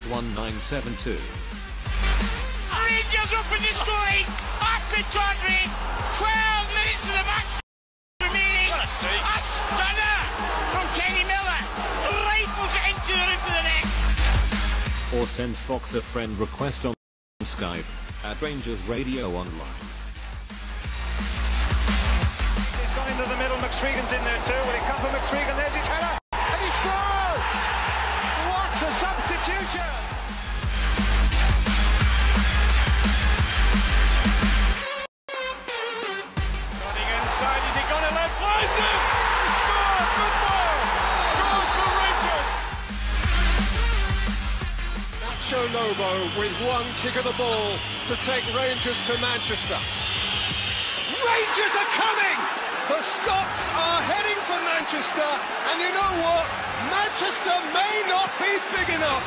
1972. Rangers open the scoring at Pittodrie. 12 minutes of the match remaining. What a strike. A stunner from Kenny Miller. Rifles it into the roof of the net. Or send Fox a friend request on Skype at RangersRadio.online. He's gone into the middle. McSwegan's in there too. Will he come for McSwegan? There's his header. And he scores! What a substitution! Running inside. Is he going to let flies in? He scores! Good ball! Scores for Rangers! Nacho Lobo with one kick of the ball to take Rangers to Manchester. Rangers are coming! The Scots are heading for Manchester, and you know what? Manchester may not be big enough.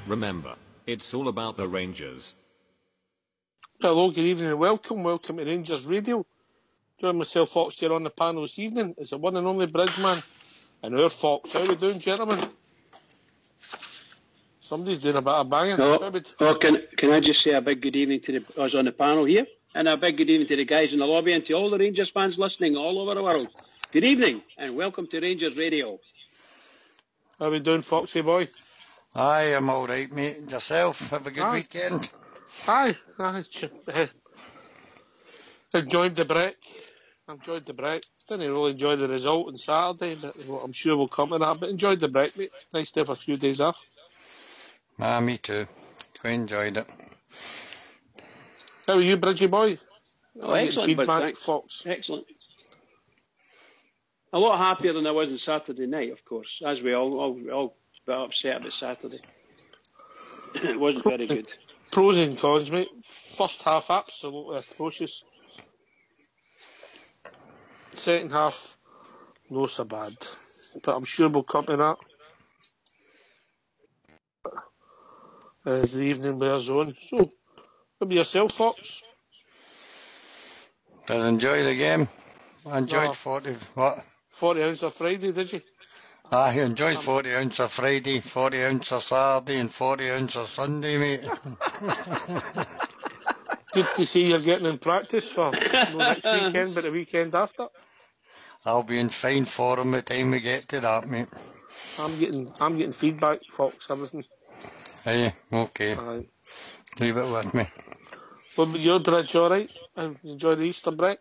Remember, it's all about the Rangers. Hello, good evening and welcome to Rangers Radio. Join myself, Fox, here on the panel this evening. It's the one and only Bridgeman and our Fox. How are we doing, gentlemen? Somebody's doing a bit of banging. Can I just say a big good evening to us on the panel here, and a big good evening to the guys in the lobby and to all the Rangers fans listening all over the world. Good evening and welcome to Rangers Radio. How are we doing, Foxy boy? Aye, I'm all right, mate. Yourself? Have a good weekend? Aye. Enjoyed the break. Didn't really enjoy the result on Saturday, but I'm sure we'll come to that. But enjoyed the break, mate. Nice to have a few days off. Me too. Quite enjoyed it. How are you, Bridgie boy? Oh, excellent. Feedback, Fox. Excellent. A lot happier than I was on Saturday night, of course, as we all a bit upset about Saturday. It wasn't very good. Pros and cons, mate. First half, absolutely atrocious. Second half, not so bad. But I'm sure we'll come to that as the evening wears on. So, what about yourself, Fox? Did I enjoy the game? I enjoyed 40 ounce of Friday, did you? I enjoyed 40 ounce of Friday, 40 ounce of Saturday and 40 ounce of Sunday, mate. Good to see you're getting in practice for not next weekend, but the weekend after. I'll be in fine form by the time we get to that, mate. I'm getting feedback, Fox, everything. Aye, okay. Aye. Leave it with me. What about your Bridge, alright? Enjoy the Easter break?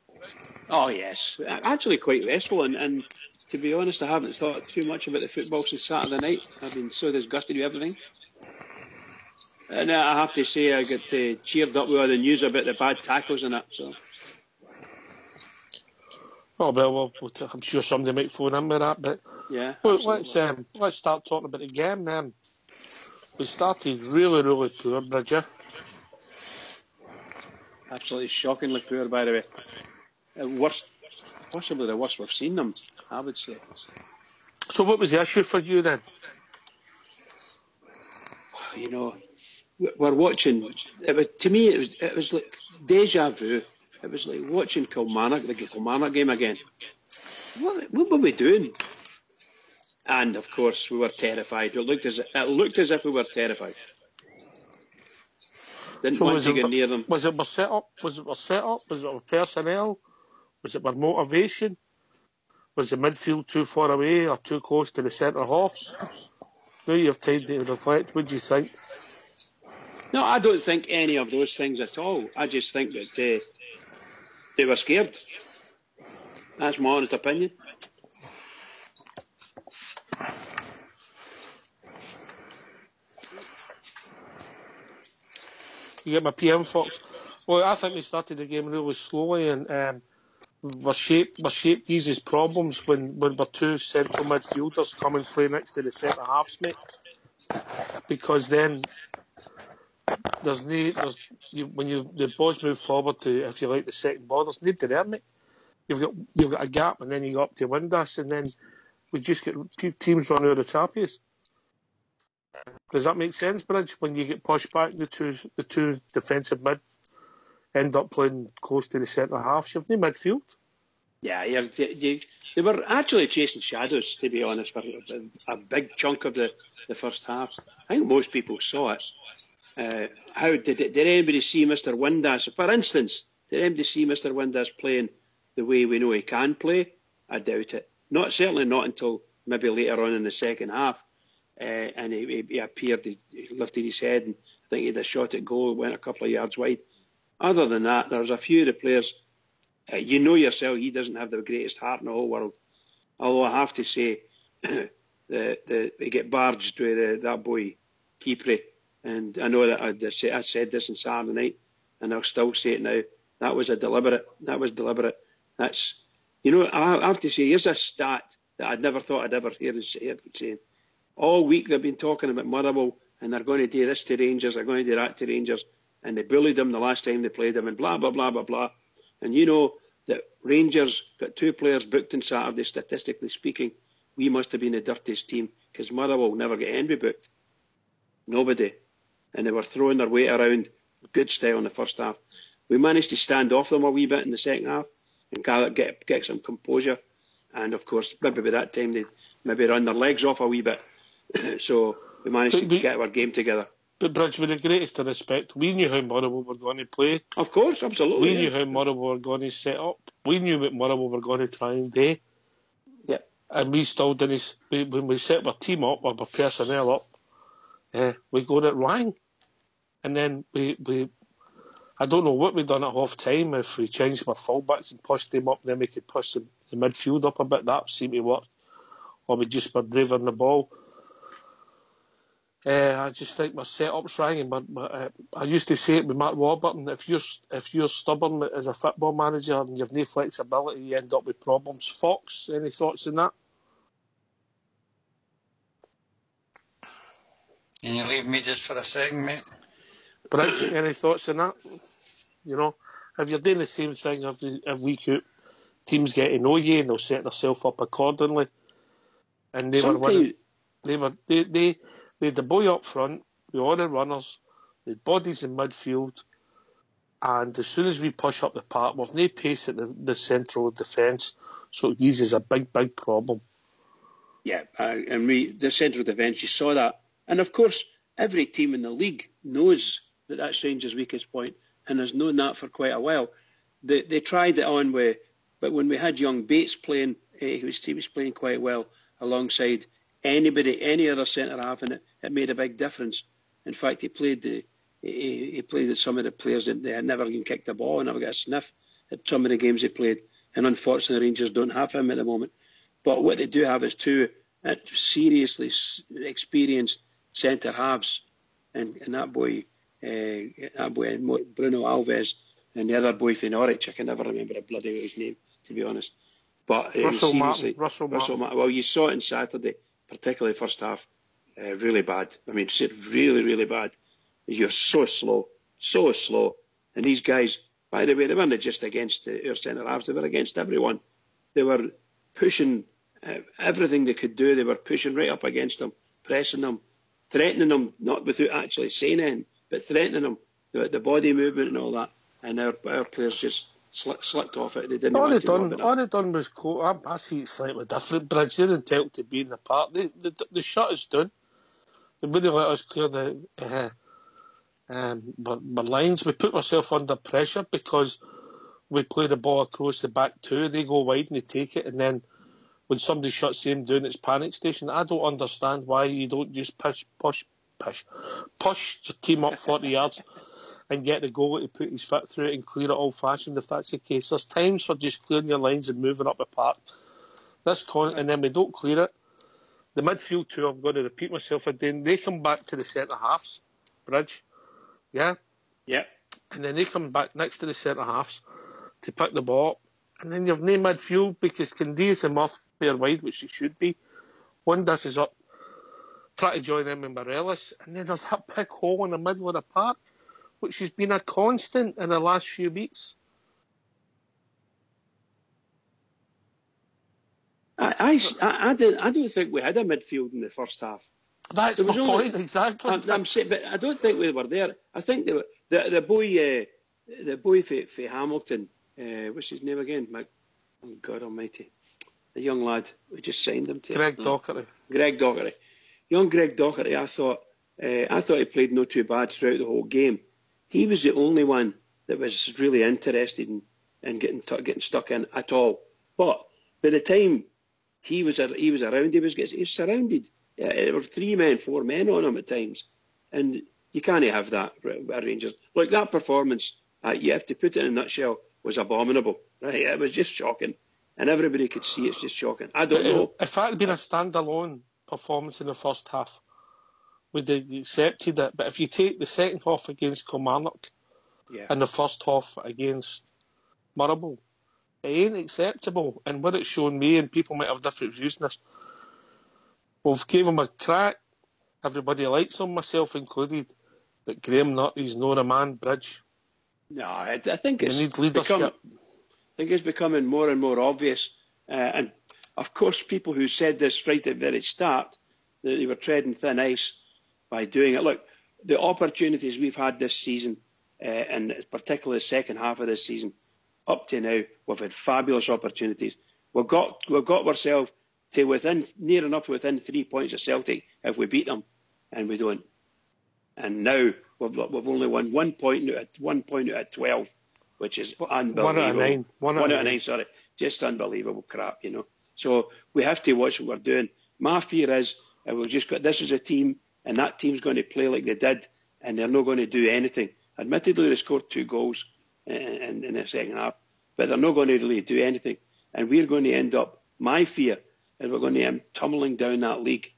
Oh, yes. Actually quite restful, and to be honest, I haven't thought too much about the football since Saturday night. I've been so disgusted with everything. And I have to say, I got cheered up with all the news about the bad tackles and that, so... Oh, well, I'm sure somebody might phone in with that, but... Yeah, well, let's start talking about the game. We started really, really poor, Bridger. Absolutely shockingly poor, by the way. Possibly the worst we've seen them, I would say. So what was the issue for you then? You know, we're watching... to me, it was like deja vu. It was like watching the Kilmarnock game again. What were we doing? And, of course, we were terrified. It looked as if we were terrified. Didn't want to get near them. Was it our set-up? Was it our personnel? Was it our motivation? Was the midfield too far away or too close to the centre-halves? Now you have time to reflect. What do you think? No, I don't think any of those things at all. I just think that they were scared. That's my honest opinion. You get my PM, Fox. Well, I think we started the game really slowly, and we're shaped these problems when we're two central midfielders come and play next to the centre halves, mate. Because then when the balls move forward to, if you like, the second ball, there's nobody there, mate. You've got a gap, and then you go up to win us, and then we just get teams run out of tappies. Does that make sense, Bridge? When you get pushed back, the two defensive mid end up playing close to the centre halves. You've no midfield. Yeah, they were actually chasing shadows, to be honest, for a big chunk of the first half. I think most people saw it. How did anybody see Mr. Windass? For instance, did anybody see Mr. Windass playing the way we know he can play? I doubt it. Certainly not until maybe later on in the second half. And he appeared, he lifted his head, and I think he had a shot at goal, went a couple of yards wide. Other than that, there's a few of the players. You know yourself, he doesn't have the greatest heart in the whole world. Although I have to say, they get barged with that boy, Kipre. And I know that I said this on Saturday night, and I'll still say it now. That was deliberate. That's, I have to say, here's a stat that I'd never thought I'd ever hear saying. All week they've been talking about Motherwell, and they're going to do this to Rangers, they're going to do that to Rangers, and they bullied them the last time they played them, and blah, blah, blah, blah, blah. And you know that Rangers got 2 players booked on Saturday, statistically speaking. We must have been the dirtiest team, because Motherwell never get anybody booked. Nobody. And they were throwing their weight around, good style in the first half. We managed to stand off them a wee bit in the second half and get some composure. And of course, maybe by that time they'd maybe run their legs off a wee bit. So we managed to get our game together. But Bridge, with the greatest of respect, we knew how Motherwell were going to play. Of course, absolutely. We knew how Motherwell were going to set up. We knew what Motherwell were going to try and do. Yep. And we still didn't. When we set our team up, or our personnel up, we got it wrong. And then we I don't know what we'd done at half time. If we changed our fullbacks and pushed them up, then we could push the midfield up a bit. That seemed to work. Or we just were braver on the ball. I just think my setup's wrong. And I used to say it with Mark Warburton: if you're stubborn as a football manager and you've no flexibility, you end up with problems. Fox, any thoughts on that? Can you leave me just for a second, mate? Bridge, any thoughts on that? If you're doing the same thing every week out, teams get to know you and they'll set themselves up accordingly. And they were winning. They had the boy up front, with all the runners, the bodies in midfield, and as soon as we push up the park, we've no pace at the central defence, so it uses a big, big problem. Yeah, and the central defence, you saw that. And of course, every team in the league knows that that's Rangers' weakest point, and has known that for quite a while. They tried it on but when we had young Bates playing, he was playing quite well alongside any other centre half, and it made a big difference. In fact, he played at some of the players that they had never even kicked the ball, never got a sniff at some of the games they played. And unfortunately, Rangers don't have him at the moment. But what they do have is 2 seriously experienced centre halves, and that boy Bruno Alves, and the other boy from Norwich, I can never remember the bloody his name, to be honest. But Russell Martin. Well, you saw it on Saturday, particularly first half, really bad. I mean, really, really bad. You're so slow. And these guys, by the way, they weren't just against our centre halves, they were against everyone. They were pushing everything they could do. They were pushing right up against them, pressing them, threatening them, not without actually saying anything, but threatening them, the body movement and all that. And our players just slipped off it. They didn't want to warm it up. All they done was I see it slightly different, Bridge. They're entitled to be in the park. They shut us down. They wouldn't let us clear the lines. We put ourselves under pressure because we play the ball across the back 2. They go wide and they take it, and then when somebody shuts them down, it's panic station. I don't understand why you don't just push the team up 40 yards and get the goal to put his foot through it and clear it old-fashioned if that's the case. There's times for just clearing your lines and moving up the park. And then we don't clear it. The midfield 2, I'm going to repeat myself again, they come back to the centre-halves, Bridge. Yeah? Yeah. And then they come back next to the centre-halves to pick the ball up. And then you've no midfield because Candia's and Murphy are wide, which he should be. Windass is up, try to join him in Morelos. And then there's that big hole in the middle of the park, which has been a constant in the last few weeks. I don't think we had a midfield in the first half. That's my point, exactly. I'm saying, but I don't think we were there. I think the boy for Hamilton, what's his name again? Oh, God almighty. The young lad, we just signed him to Greg Docherty. Greg Docherty. Young Greg Docherty, I thought he played not too bad throughout the whole game. He was the only one that was really interested in getting stuck in at all. But by the time he was around, he was surrounded. There were 3 men, 4 men on him at times. And you can't have that at Rangers. Like that performance, you have to put it in a nutshell, was abominable. Right? It was just shocking. And everybody could see it's just shocking. I don't know. If that had been a standalone performance in the first half, we'd have accepted it. But if you take the second half against Kilmarnock and the first half against Murrayville, it ain't acceptable. And what it's shown me, and people might have different views on this, we've gave him a crack. Everybody likes him, myself included. But Graham Nutley's not a man bridge. No, I think it's we need leadership. I think it's becoming more and more obvious. And of course, people who said this right at the very start, that they were treading thin ice by doing it. Look, the opportunities we've had this season, and particularly the second half of this season, up to now, we've had fabulous opportunities. We've got ourselves to near enough within 3 points of Celtic if we beat them, and we don't. And now we've only won 1 point out of 12, which is unbelievable. 1 out of 9. 1 out of 9, sorry. Just unbelievable crap, So we have to watch what we're doing. My fear is we've just got this as a team, and that team's going to play like they did, and they're not going to do anything. Admittedly, they scored 2 goals in the second half, but they're not going to really do anything. And we're going to end up, my fear is we're going to end tumbling down that league,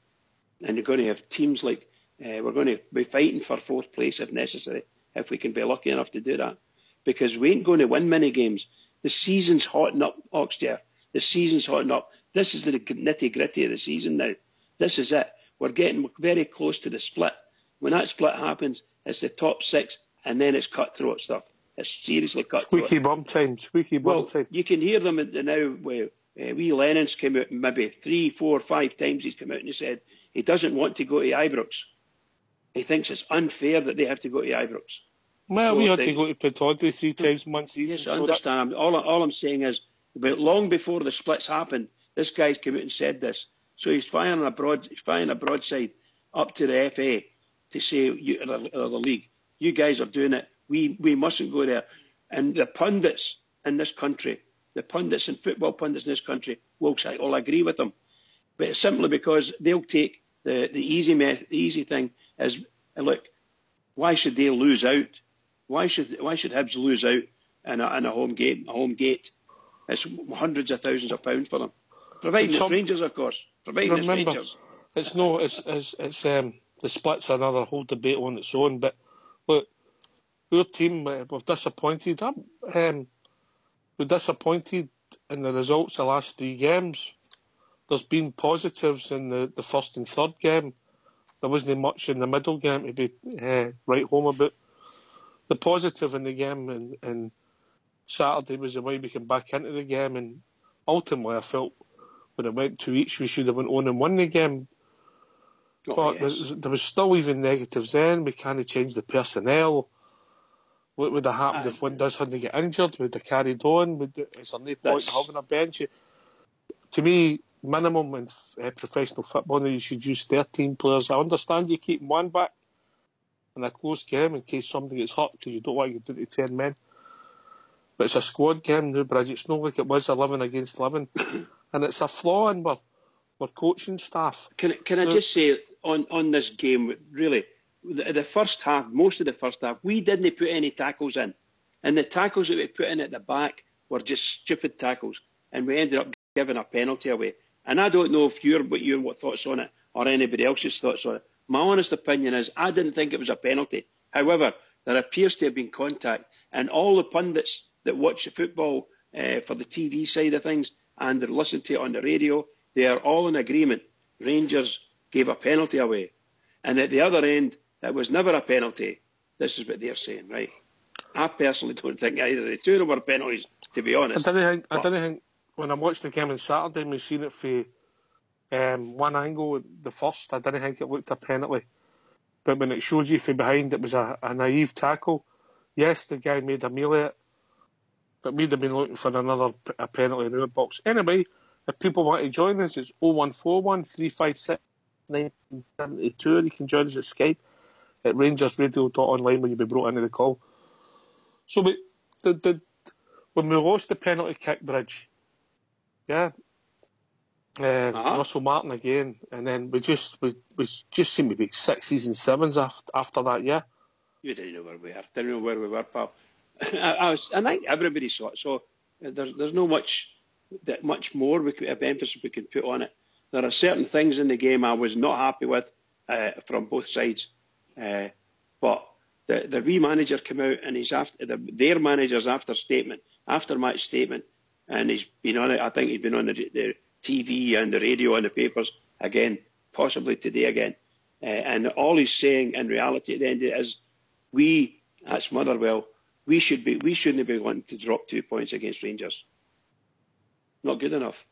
and you're going to have teams like, we're going to be fighting for 4th place if necessary, if we can be lucky enough to do that. Because we ain't going to win many games. The season's hotting up, Oxdear. The season's hotting up. This is the nitty-gritty of the season now. This is it. We're getting very close to the split. When that split happens, it's the top 6, and then it's cutthroat stuff. It's seriously cutthroat. Squeaky bum time. You can hear them now where wee Lennon's came out maybe 3, 4, 5 times. He's come out and he said he doesn't want to go to Ibrox. He thinks it's unfair that they have to go to Ibrox. Well, we had to go to Pittodrie 3 times in one season. Yes, I understand. All I'm saying is, long before the splits happened, this guy's come out and said this. So he's firing a broadside up to the FA to say, the league, you guys are doing it. We mustn't go there. And the pundits in this country, football pundits in this country, will agree with them. But it's simply because they'll take the easy thing as, look, why should they lose out? Why should Hibs lose out in a home gate? It's hundreds of thousands of pounds for them. Providing it's Rangers, of course. Providing it's Rangers. It's the split's another whole debate on its own. But look, our team, we're disappointed. We're disappointed in the results of the last 3 games. There's been positives in the first and third game. There wasn't much in the middle game to be right home about. The positive in the game and Saturday was the way we came back into the game, and ultimately I felt when it went to each we should have went on and won the game. But there was still even negatives then. We can't change the personnel. What would have happened if one does hadn't get injured? Would have carried on? Is there no point in having a bench? To me, minimum in professional football, you should use 13 players. I understand you keep one back in a close game in case somebody gets hurt because you don't want to get down to 10 men. But it's a squad game now, Bridget. It's not like it was 11 against 11. And it's a flaw in our coaching staff. Can I just say, on this game, really, the first half, most of the first half, we didn't put any tackles in. And the tackles that we put in at the back were just stupid tackles. And we ended up giving a penalty away. And I don't know if what thoughts on it or anybody else's thoughts on it. My honest opinion is I didn't think it was a penalty. However, there appears to have been contact. And all the pundits that watch the football for the TV side of things and that listen to it on the radio, they are all in agreement. Rangers gave a penalty away. And at the other end, it was never a penalty. This is what they're saying, right? I personally don't think either of the two of them were penalties, to be honest. I didn't think when I watched the game on Saturday and we seen it for one angle, the first, I didn't think it looked a penalty. But when it showed you from behind, it was a naive tackle. Yes, the guy made a meal of it. But we'd have been looking for a penalty in our box. Anyway, if people want to join us, it's 0141 356 1972. You can join us at Skype at RangersRadio.online when you'll be brought into the call. So when we lost the penalty kick, Bridge, Russell Martin again, and then we just seemed to be 6s and 7s after that, yeah. You didn't know where we were. Didn't know where we were, pal. I think everybody saw it. So there's no much more of emphasis we can put on it. There are certain things in the game I was not happy with from both sides, but the wee manager came out and he's after their manager's after match statement, and he's been on it. I think he's been on the TV and the radio and the papers again, possibly today again, and all he's saying in reality at the end of it is, that's Motherwell. We shouldn't be wanting to drop 2 points against Rangers. Not good enough,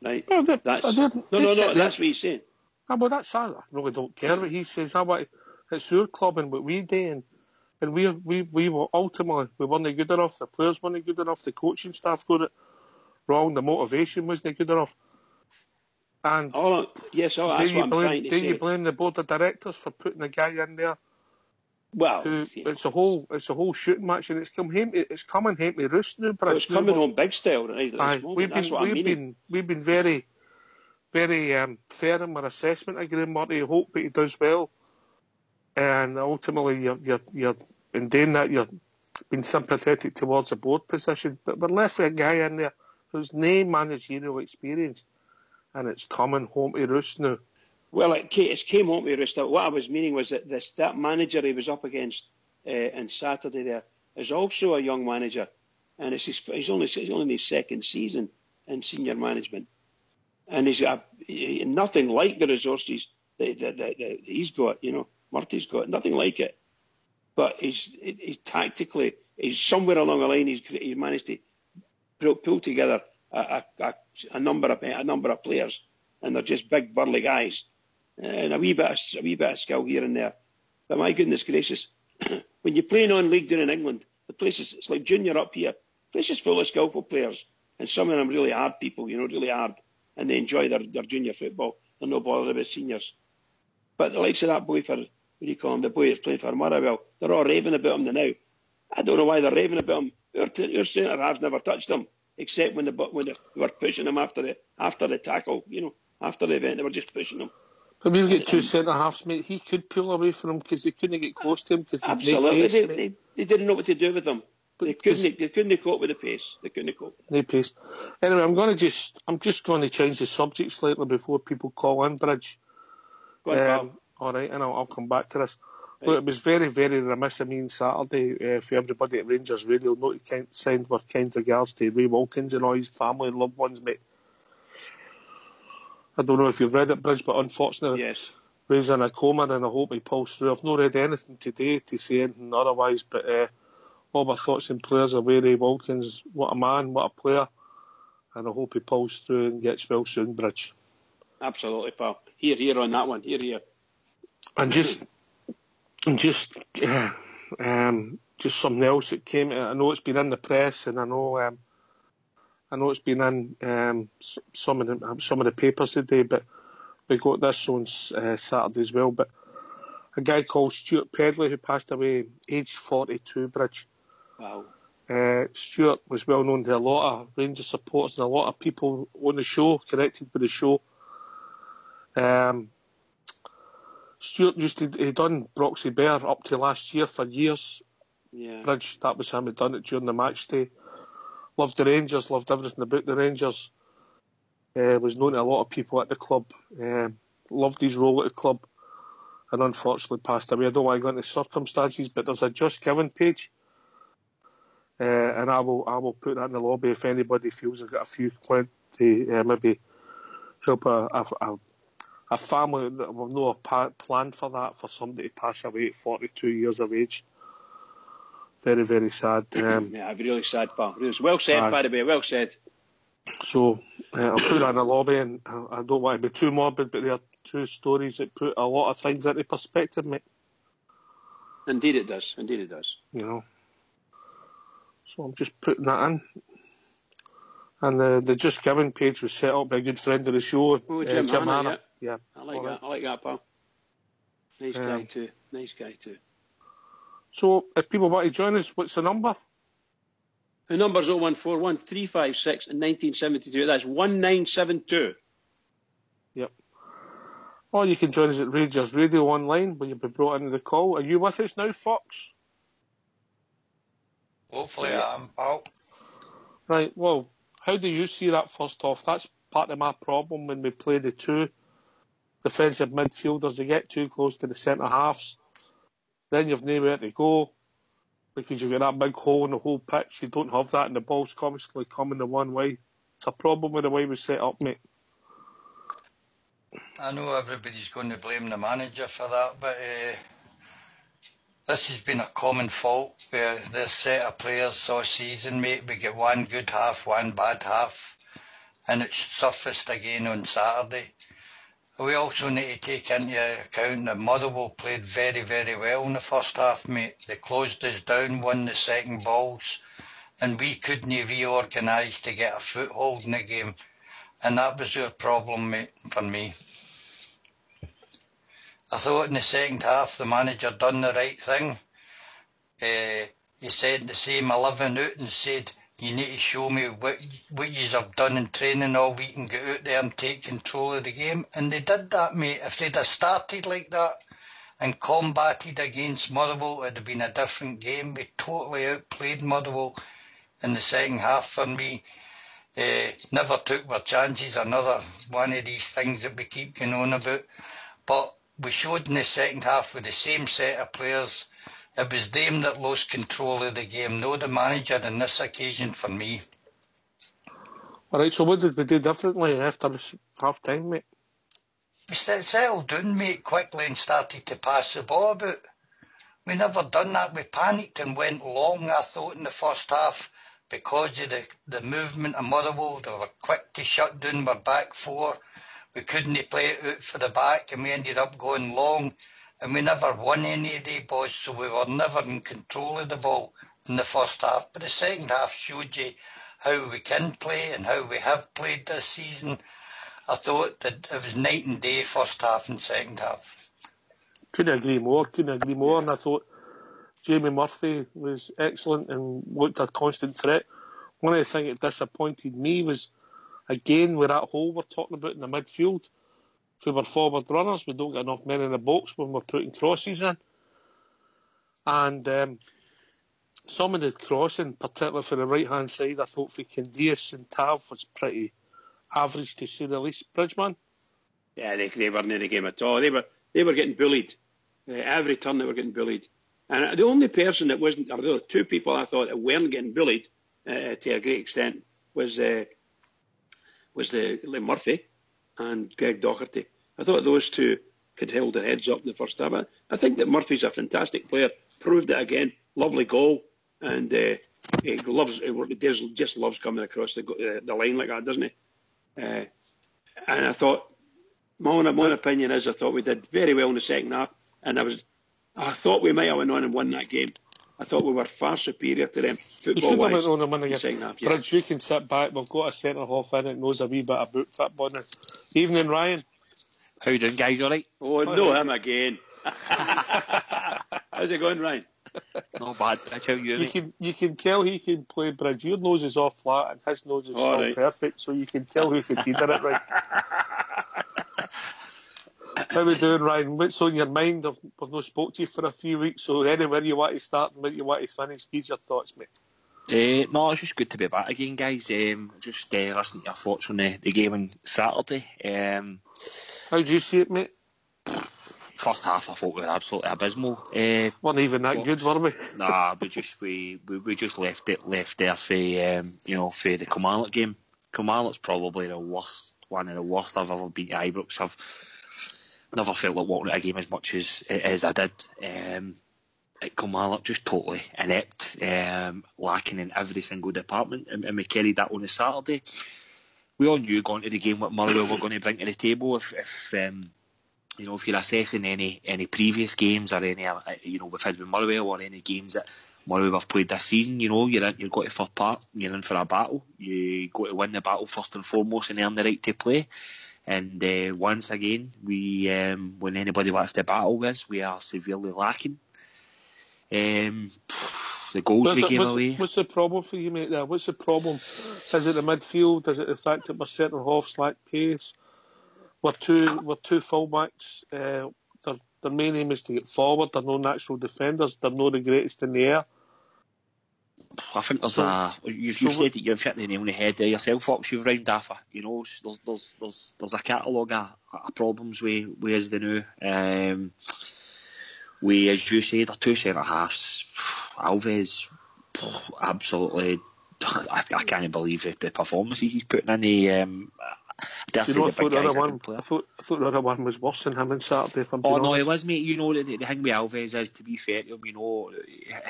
right? No, that's what he's saying. Well, I really don't care what he says. It's your club and what we do, and we were ultimately we weren't good enough. The players weren't good enough. The coaching staff got it wrong. The motivation wasn't good enough. And that's what I'm trying to say. Do you blame the board of directors for putting a guy in there? Well, it's a whole shooting match, and it's coming home to roost now. But it's coming on big style, right? We've been very, very fair in our assessment of Graham Murray. Hope that he does well, and ultimately you're in doing that you're being sympathetic towards a board position. But we're left with a guy in there who's no managerial experience, and it's coming home to roost now. Well, it came home to roost. What I was meaning was that manager he was up against on Saturday there is also a young manager, and he's only in his second season in senior management, and he's got nothing like the resources that he's got. Murty's got nothing like it, but he's tactically he's somewhere along the line he's managed to pull together a number of players, and they're just big burly guys. And a wee bit of skill here and there. But my goodness gracious, when you play non-league down in England, it's like junior up here. The place is full of skillful players, and some of them really hard people, really hard, and they enjoy their junior football. They're not bothered about seniors. But the likes of that boy the boy that's playing for Motherwell, they're all raving about him now. I don't know why they're raving about him. Your centre halves never touched him, except when they were pushing him after the tackle, after the event, they were just pushing him. But we've got two centre-halves, mate. He could pull away from him because they couldn't get close to him. Absolutely. They didn't know what to do with him. They couldn't cope with the pace. They couldn't cope. No pace. Anyway, I'm just going to change the subject slightly before people call in, Bridge. Go on, all right, and I'll come back to this. Right. Look, it was very, very remiss of me on Saturday for everybody at Rangers Radio not to send our kind regards to Ray Wilkins and all his family and loved ones, mate. I don't know if you've read it, Bridge, but unfortunately, yes. Ray's in a coma and I hope he pulls through. I've not read anything today to say anything otherwise, but all my thoughts and prayers are with Ray Wilkins. What a man, what a player. And I hope he pulls through and gets well soon, Bridge. Absolutely, pal. Here on that one. Here. And just something else that came. I know it's been in the press, and I know it's been in some of the papers today, but we got this on Saturday as well. But a guy called Stuart Pedley who passed away, aged 42, Bridge. Wow. Stuart was well known to a lot of Rangers supporters and a lot of people on the show, connected with the show. Stuart he done Broxy Bear up to last year for years. Yeah. Bridge, that was him. He done it during the match day. Loved the Rangers, loved everything about the Rangers. Was known to a lot of people at the club. Loved his role at the club, and unfortunately passed away. I don't want to go into circumstances, but there's a Just Giving page, and I will put that in the lobby if anybody feels they've got a few quid to maybe help a family that will know a plan for that, for somebody to pass away at 42 years of age. Very, very sad. Yeah, really sad, pal. Well said, by the way, well said. So, I'll put that in the lobby, and I don't want to be too morbid, but there are two stories that put a lot of things into perspective, mate. Indeed it does. You know. So I'm just putting that in. And the Just Giving page was set up by a good friend of the show, Jim Hanna. Hanna. Yeah. I like that, pal. Nice guy too. So if people want to join us, what's the number? The number's 0141 356 in 1972. That's 1972. Yep. Or you can join us at RangersRadio.online when you'll be brought into the call. Are you with us now, Fox? Hopefully I am, pal. Right, well, how do you see that first off? That's part of my problem when we play the two defensive midfielders. They get too close to the centre halves. Then you've nowhere to go because you've got that big hole in the whole pitch. You don't have that and the ball's constantly coming the one way. It's a problem with the way we set up, mate. I know everybody's going to blame the manager for that, but this has been a common fault with this set of players all season, mate. We get one good half, one bad half, and it's surfaced again on Saturday. We also need to take into account that Motherwell played very, very well in the first half, mate. They closed us down, won the second balls, and we couldn't reorganise to get a foothold in the game. And that was your problem, mate, for me. I thought in the second half the manager done the right thing. He sent the same 11 out and said, you need to show me what you have done in training all week and get out there and take control of the game. And they did that, mate. If they'd have started like that and combated against Motherwell, it would have been a different game. We totally outplayed Motherwell in the second half for me. Never took our chances, another one of these things that we keep going on about. But we showed in the second half with the same set of players. It was them that lost control of the game, no the manager on this occasion for me. All right, so what did we do differently after half time, mate? We settled down, mate, quickly and started to pass the ball about. We never done that. We panicked and went long, I thought, in the first half because of the movement of Motherwell. They were quick to shut down our back four. We couldn't play it out for the back and we ended up going long. And we never won any of the balls, so we were never in control of the ball in the first half. But the second half showed you how we can play and how we have played this season. I thought that it was night and day, first half and second half. Couldn't agree more. And I thought Jamie Murphy was excellent and looked a constant threat. One of the things that disappointed me was, again, with that hole we're talking about in the midfield. If we were forward runners, we don't get enough men in the box when we're putting crosses in. And some of the crossing, particularly for the right-hand side, I thought for Candias and Tav was pretty average to say the least. Bridgeman? Yeah, they weren't in the game at all. They were getting bullied. Every turn they were getting bullied. And the only person that wasn't, or there were two people I thought that weren't getting bullied to a great extent was Murphy and Greg Docherty. I thought those two could hold their heads up in the first half. I think that Murphy's a fantastic player. Proved it again. Lovely goal. And he just loves coming across the line like that, doesn't he? And I thought, my own opinion is, I thought we did very well in the second half. And I thought we might have went on and won that game. I thought we were far superior to them football-wise. You should have went on and won again. Second half, yeah. But you can sit back. We've got a centre-half in it, knows a wee bit about football now. Evening, Ryan. How you doing, guys? All right? Oh, no, him again. How's it going, Ryan? Not bad. I tell you, you can tell he can play bridge. Your nose is off flat and his nose is still right. Perfect, so you can tell who conceded it right. How are we doing, Ryan? What's on your mind? I've not spoke to you for a few weeks, so anywhere you want to start and where you want to finish, give your thoughts, mate. No, it's just good to be back again, guys. Just listening to your thoughts on the game on Saturday. How do you see it, mate? First half, I thought we were absolutely abysmal. Weren't even that good, were we? Nah, we just left there for the Kilmarnock game. Kilmarnock's probably one of the worst I've ever been at Ibrox. I've never felt like walking out a game as much as I did. At Kilmarnock, just totally inept, lacking in every single department, and we carried that on a Saturday. We all knew going to the game what Motherwell were going to bring to the table. If you're assessing any previous games or any we've had with Motherwell or any games that way we've played this season. You know, you've got to first part, you're in for a battle. You got to win the battle first and foremost and earn the right to play. And once again, we when anybody wants to battle with us, we are severely lacking. The goals we gave away. What's the problem for you, mate, there? What's the problem? Is it the midfield? Is it the fact that we're centre halves lack pace? We're two fullbacks. Their main aim is to get forward. They're no natural defenders. They're not the greatest in the air. I think there's you've said that you've hit the nail on the head there yourself, Fox. You've round off. You know, there's a catalogue of problems with us the now. We, as you say, they're two centre halves. Alves, absolutely. I can't believe the performances he's putting in. I thought the other one was worse than him on Saturday. No, it was, mate. You know, the thing with Alves is, to be fair to him, you know,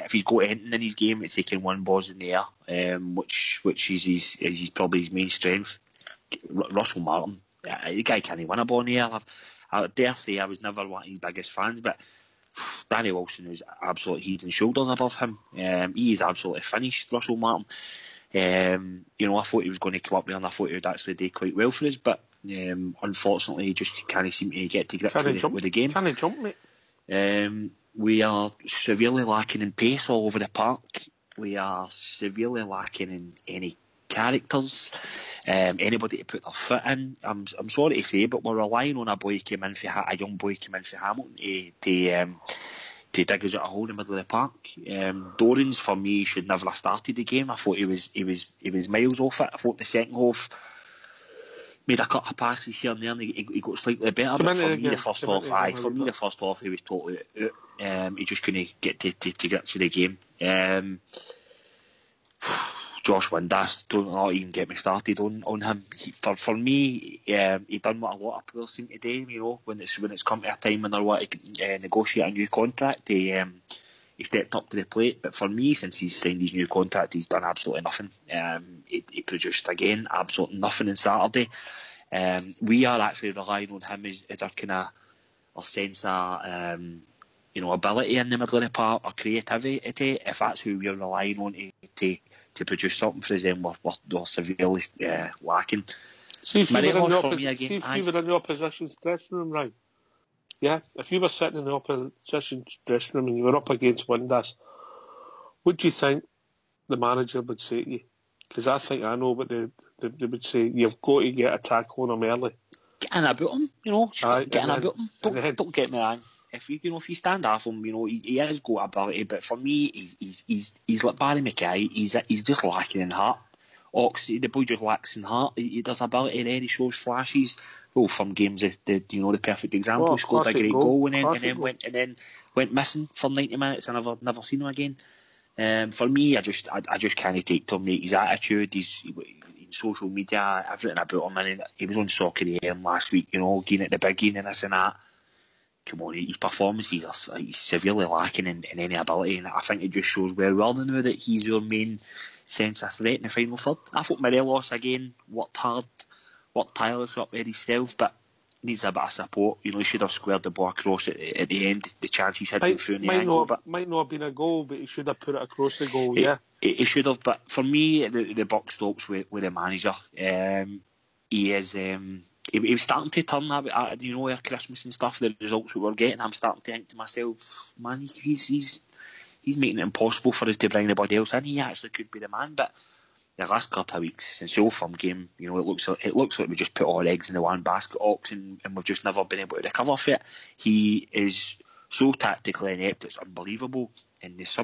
if he's got anything in his game, it's taking one balls in the air, which is probably his main strength. Russell Martin, the guy can't win a ball in the air. I dare say I was never one of his biggest fans, but Danny Wilson is absolutely head and shoulders above him. He is absolutely finished, Russell Martin. You know, I thought he was going to come up there and I thought he would actually do quite well for us, but unfortunately he just can't seem to get to grips with the game. Can't jump, mate. We are severely lacking in pace all over the park. We are severely lacking in any characters, anybody to put their foot in. I'm sorry to say, but we're relying on a young boy came in for Hamilton to dig us out a hole in the middle of the park. Dorans, for me, should never have started the game. I thought he was miles off it. I thought the second half made a couple of passes here and there, and he got slightly better. But for me, the first half, he was totally out. He just couldn't get to grips with the game. Josh Windass, don't know, even get me started on him. For me, he done what a lot of players seem to do. You know, when it's come to a time when they want to negotiate a new contract, he stepped up to the plate. But for me, since he's signed his new contract, he's done absolutely nothing. He produced again absolutely nothing on Saturday. We are actually relying on him as our kind of our sense of ability in the middle of the park, or creativity. If that's who we're relying on to produce something for us, then we're severely lacking. See if you were in the opposition's dressing room, right? Yeah, if you were sitting in the opposition's dressing room and you were up against Windass, what do you think the manager would say to you? Because I think I know what they would say. You've got to get a tackle on him early. Get in about him, you know. Get in about him. Don't get me wrong. If you stand off him, you know, he has got ability, but for me, he's like Barry Mackay. He's just lacking in heart. The boy just lacks in heart. He does ability there. He shows flashes. Well, from games, the perfect example. He scored a great goal and then went missing for 90 minutes. I never seen him again. For me, I just can't take to him, mate. His attitude, in social media, everything about him. And he was on Soccer AM last week, you know, getting at the big game and this and that. Come on, his performances are he's severely lacking in any ability, and I think it just shows very well now that he's your main sense of threat in the final third. I thought Morelos again worked hard, worked tirelessly up there himself, but needs a bit of support. You know, he should have squared the ball across at the end. The chance he's hiding through in the angle, might not have been a goal, but he should have put it across the goal. He should have. But for me, the buck stops with the manager. He is. He was starting to turn at our Christmas and stuff, the results we were getting. I'm starting to think to myself, man, he's making it impossible for us to bring anybody else in. He actually could be the man, but the last couple of weeks since the Old Firm game, you know, it looks like we just put all our eggs in the one basket, Ox, and we've just never been able to recover for it. He is so tactically inept, it's unbelievable. And this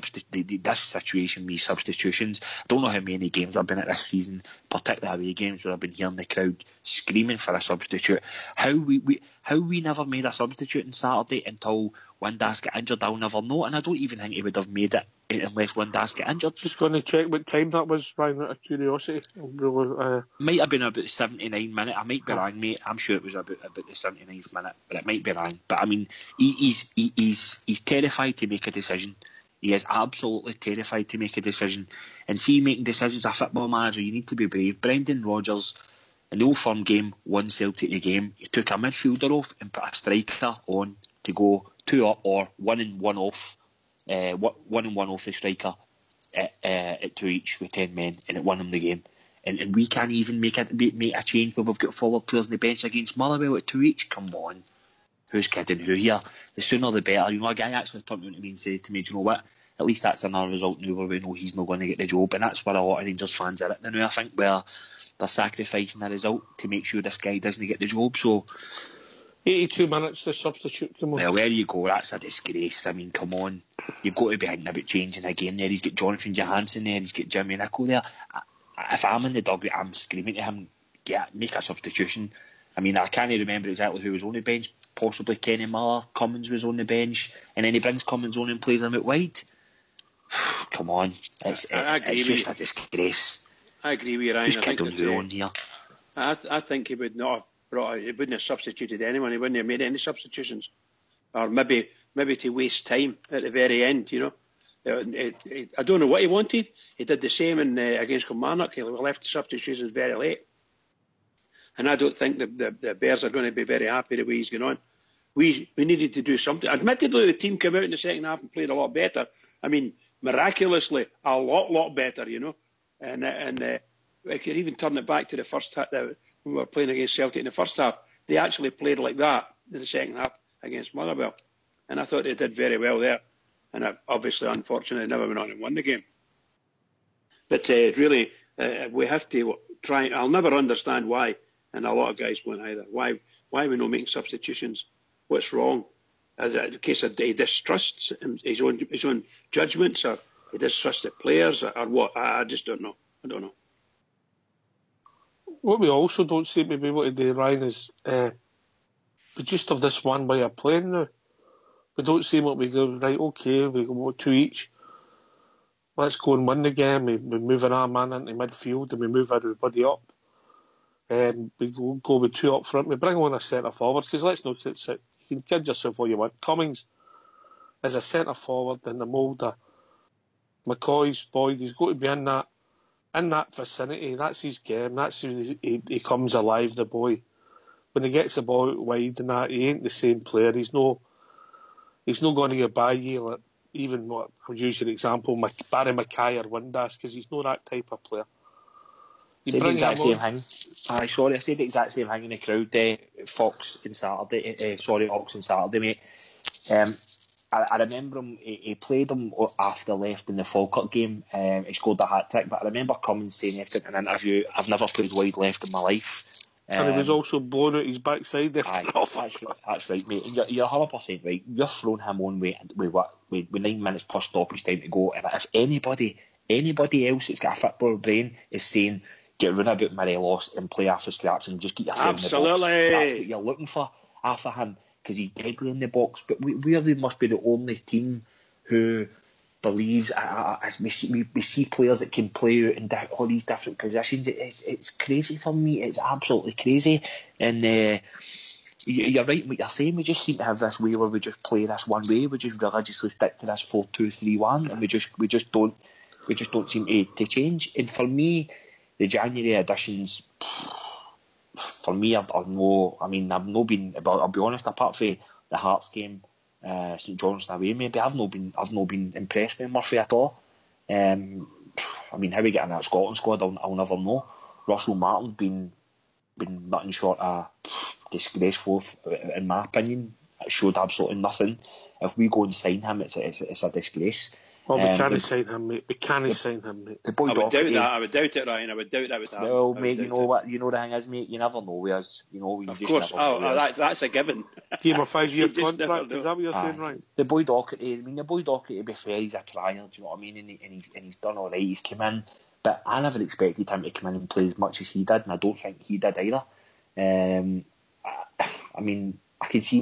situation, these substitutions, I don't know how many games I've been at this season, particularly away games, where I've been hearing the crowd screaming for a substitute. How we never made a substitute on Saturday until Windass got injured, I'll never know. And I don't even think he would have made it unless Windass got injured. Just going to check what time that was, Ryan, out of curiosity. Might have been about the 79th minute. I might be wrong, mate. I'm sure it was about the 79th minute, but it might be wrong. But I mean, he's terrified to make a decision. He is absolutely terrified to make a decision. And see, making decisions as a football manager, you need to be brave. Brendan Rodgers, in the Old Firm game, won Celtic the game. He took a midfielder off and put a striker on to go 2 up or 1 and 1 off 1 and 1 off the striker at 2 each with 10 men, and it won them the game. And we can't even make a change where we've got forward players on the bench against Motherwell at 2 each. Come on, who's kidding who here? The sooner the better. You know, a guy actually turned around to me and said to me, "Do you know what? At least that's another result now where we know he's not going to get the job." And that's where a lot of Rangers fans are at now, I think, where they're sacrificing a result to make sure this guy doesn't get the job. So 82 minutes to substitute. Come on. Well, there you go. That's a disgrace. I mean, come on. You've got to be thinking about changing again there. He's got Jonathan Johansson there. He's got Jimmy Nicholl there. If I'm in the dugout, I'm screaming to him, make a substitution. I mean, I can't remember exactly who was on the bench. Possibly Kenny Miller. Cummins was on the bench. And then he brings Cummins on and plays him out wide. Come on. It's just a disgrace. I agree with you, Ryan. Who's kidding who on here? I think he would not have he wouldn't have substituted anyone. He wouldn't have made any substitutions. Or maybe to waste time at the very end, you know. I don't know what he wanted. He did the same against Kilmarnock. He left the substitutions very late. And I don't think the Bears are going to be very happy the way he's going on. We needed to do something. Admittedly, the team came out in the second half and played a lot better. I mean, miraculously, a lot better, you know. And I could even turn it back to the first half. When we were playing against Celtic in the first half, they actually played like that in the second half against Motherwell. And I thought they did very well there. And obviously, unfortunately, never went on and won the game. But really, we have to try. I'll never understand why, and a lot of guys won't either. Why we not making substitutions? What's wrong? Is it a case of he distrusts his own judgments, or he distrusts the players, or what? I just don't know. I don't know. What we also don't seem to be able to do, Ryan, is we just have this one way of playing now. We don't seem like we go, right, okay, we go 2 each. Let's go and win the game. We move our man into midfield and we move everybody up. And we go with 2 up front. We bring on a centre forward, because let's not get sick. You can kid yourself what you want. Cummings is a centre forward in the mould of McCoy's. Boyd, he's got to be in that vicinity. That's his game. That's who he comes alive, the boy. When he gets the ball out wide and that, he ain't the same player. He's not going to get by you. Like, even what I'll use an example, Barry Mackay or Windass, because he's not that type of player. I said the exact same thing. I said the exact same thing in the crowd. Ox on Saturday, mate. I remember him. He played him after left in the Falkirk game. He scored a hat trick, but I remember Cummins saying after in an interview, "I've never played wide left in my life." And he was also blown out his backside. That's right, mate. You're 100% right. You're throwing him on with 9 minutes plus stoppage time to go. And if anybody else that's got a football brain is saying, get rid about Morelos and play after scraps and just get yourself in the box. That's what you're looking for after him, because he's deadly in the box. But we really must be the only team who believes, as we see players that can play out in all these different positions. It's crazy for me. It's absolutely crazy. And you're right what you're saying. We just seem to have this way where we just play this one way. We just religiously stick to this 4-2-3-1, and we just don't seem to change. And for me, the January additions, for me, I've not been. I'll be honest. Apart from the Hearts game, St Johnstone away, maybe I've not been impressed with Murphy at all. I mean, how we get in that Scotland squad, I'll never know. Russell Martin been nothing short of disgraceful, in my opinion. It showed absolutely nothing. If we go and sign him, it's a disgrace. Well, we can't sign him, mate. We can't sign him, mate. I would doubt that. I would doubt it, Ryan. I would doubt that would happen. Well, mate, you know what? You know the thing is, mate. You never know with us. You know, of course. That's a given. Give him a 5-year contract. Is that what you're saying, Ryan? The boy Docherty. I mean, the boy Docherty, to be fair, he's a trial. Do you know what I mean? And he's done all right. He's come in, but I never expected him to come in and play as much as he did, and I don't think he did either. I mean, I can see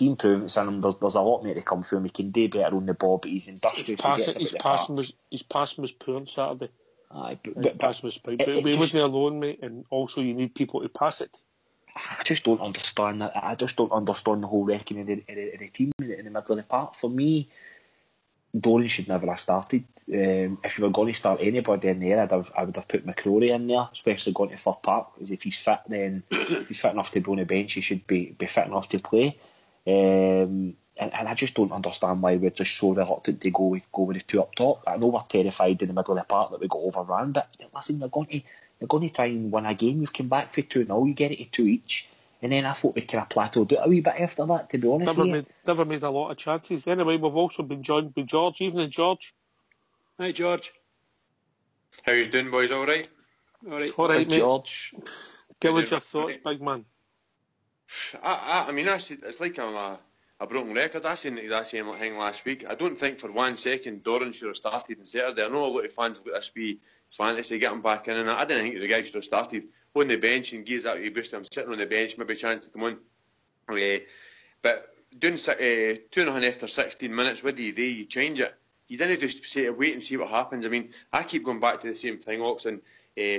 improvements in him. There's a lot more to come from him. He can do better on the ball, but he's industrious. His passing was poor on Saturday. Passing was poor. But he wasn't alone, mate. And also, you need people to pass it. I just don't understand that. I just don't understand the whole reckoning of the team in the middle of the park. For me, Doran should never have started. If you were going to start anybody in there, I would have put McCrory in there, especially going to Fir Park, because if he's fit, then if he's fit enough to be on the bench, he should be fit enough to play. And And I just don't understand why we're just so reluctant to go with the two up top. I know we're terrified in the middle of the park that we got overrun, but listen, you're going to try and win a game. You've come back for 2-0, you get it to 2 each, and then I thought we kind of plateaued out a wee bit after that, to be honest with you. Never made a lot of chances. Anyway, we've also been joined by George. Evening, George. Hi, George. How you doing, boys? All right? All right, mate. George. Give us your thoughts, big man. I mean, it's like I'm a broken record. I said the exact same thing last week. I don't think for 1 second Doran should have started on Saturday. I know a lot of fans have got this wee fantasy getting back in, and I didn't think the guy should have started on the bench and gives that wee boost. I'm sitting on the bench, maybe a chance to come on. But doing 2.5 after 16 minutes, what do? You change it. You didn't just say wait and see what happens. I mean, I keep going back to the same thing, Ox, and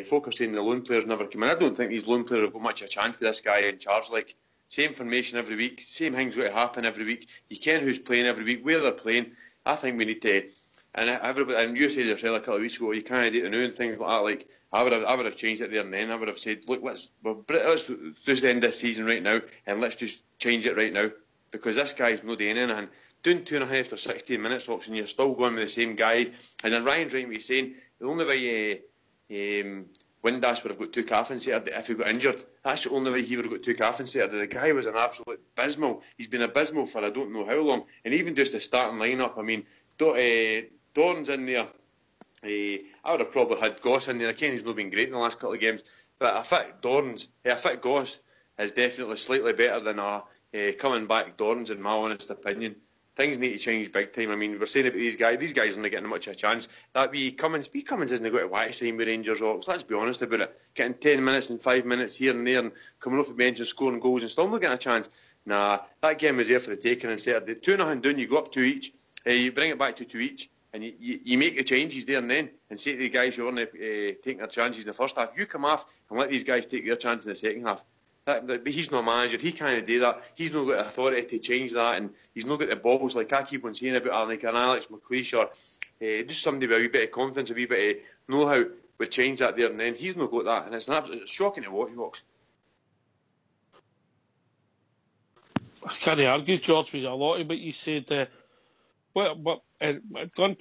folk are saying the loan players never come in. I don't think these loan players have got much of a chance with this guy in charge. Like, same formation every week, same thing's going to happen every week. You ken who's playing every week, where they're playing. I think we need to, and you said yourself a couple of weeks ago, you can't do the new and things like that. Like, I would have changed it there and then. I would have said, look, let's just end this season right now, and let's just change it right now, because this guy's not doing anything. Doing 2.5 or 16 minutes, Ox, and you're still going with the same guys. And then Ryan's right what he's saying. The only way Windass would have got 2 calf inserted if he got injured. That's the only way he would have got 2 calf inserted. The guy was an absolute abysmal. He's been abysmal for I don't know how long. And even just the starting lineup, I mean, Dorn's in there. I would have probably had Goss in there. I ken he's not been great in the last couple of games, but a fit Goss is definitely slightly better than a coming back Dorn's, in my honest opinion. Things need to change big time. I mean, we're saying about these guys are not getting much of a chance. That Cummins isn't going to want to sign with Rangers, Ox. Let's be honest about it. Getting 10 minutes and 5 minutes here and there and coming off the bench and scoring goals and still not getting a chance. Nah, that game was there for the taking on Saturday. 2-0 down, you go up 2 each, you bring it back to 2 each, and you make the changes there and then, and say to the guys who aren't taking their chances in the first half, you come off and let these guys take their chance in the second half. But he's not a manager, he can't do that. He's not got the authority to change that, and he's not got the balls like I keep on saying about like an Alex McLeish or just somebody with a wee bit of confidence, a wee bit of know-how would change that there and then. He's not got that, and it's shocking to watch, Ox. I can't argue, George, with a lot of what you said. Gone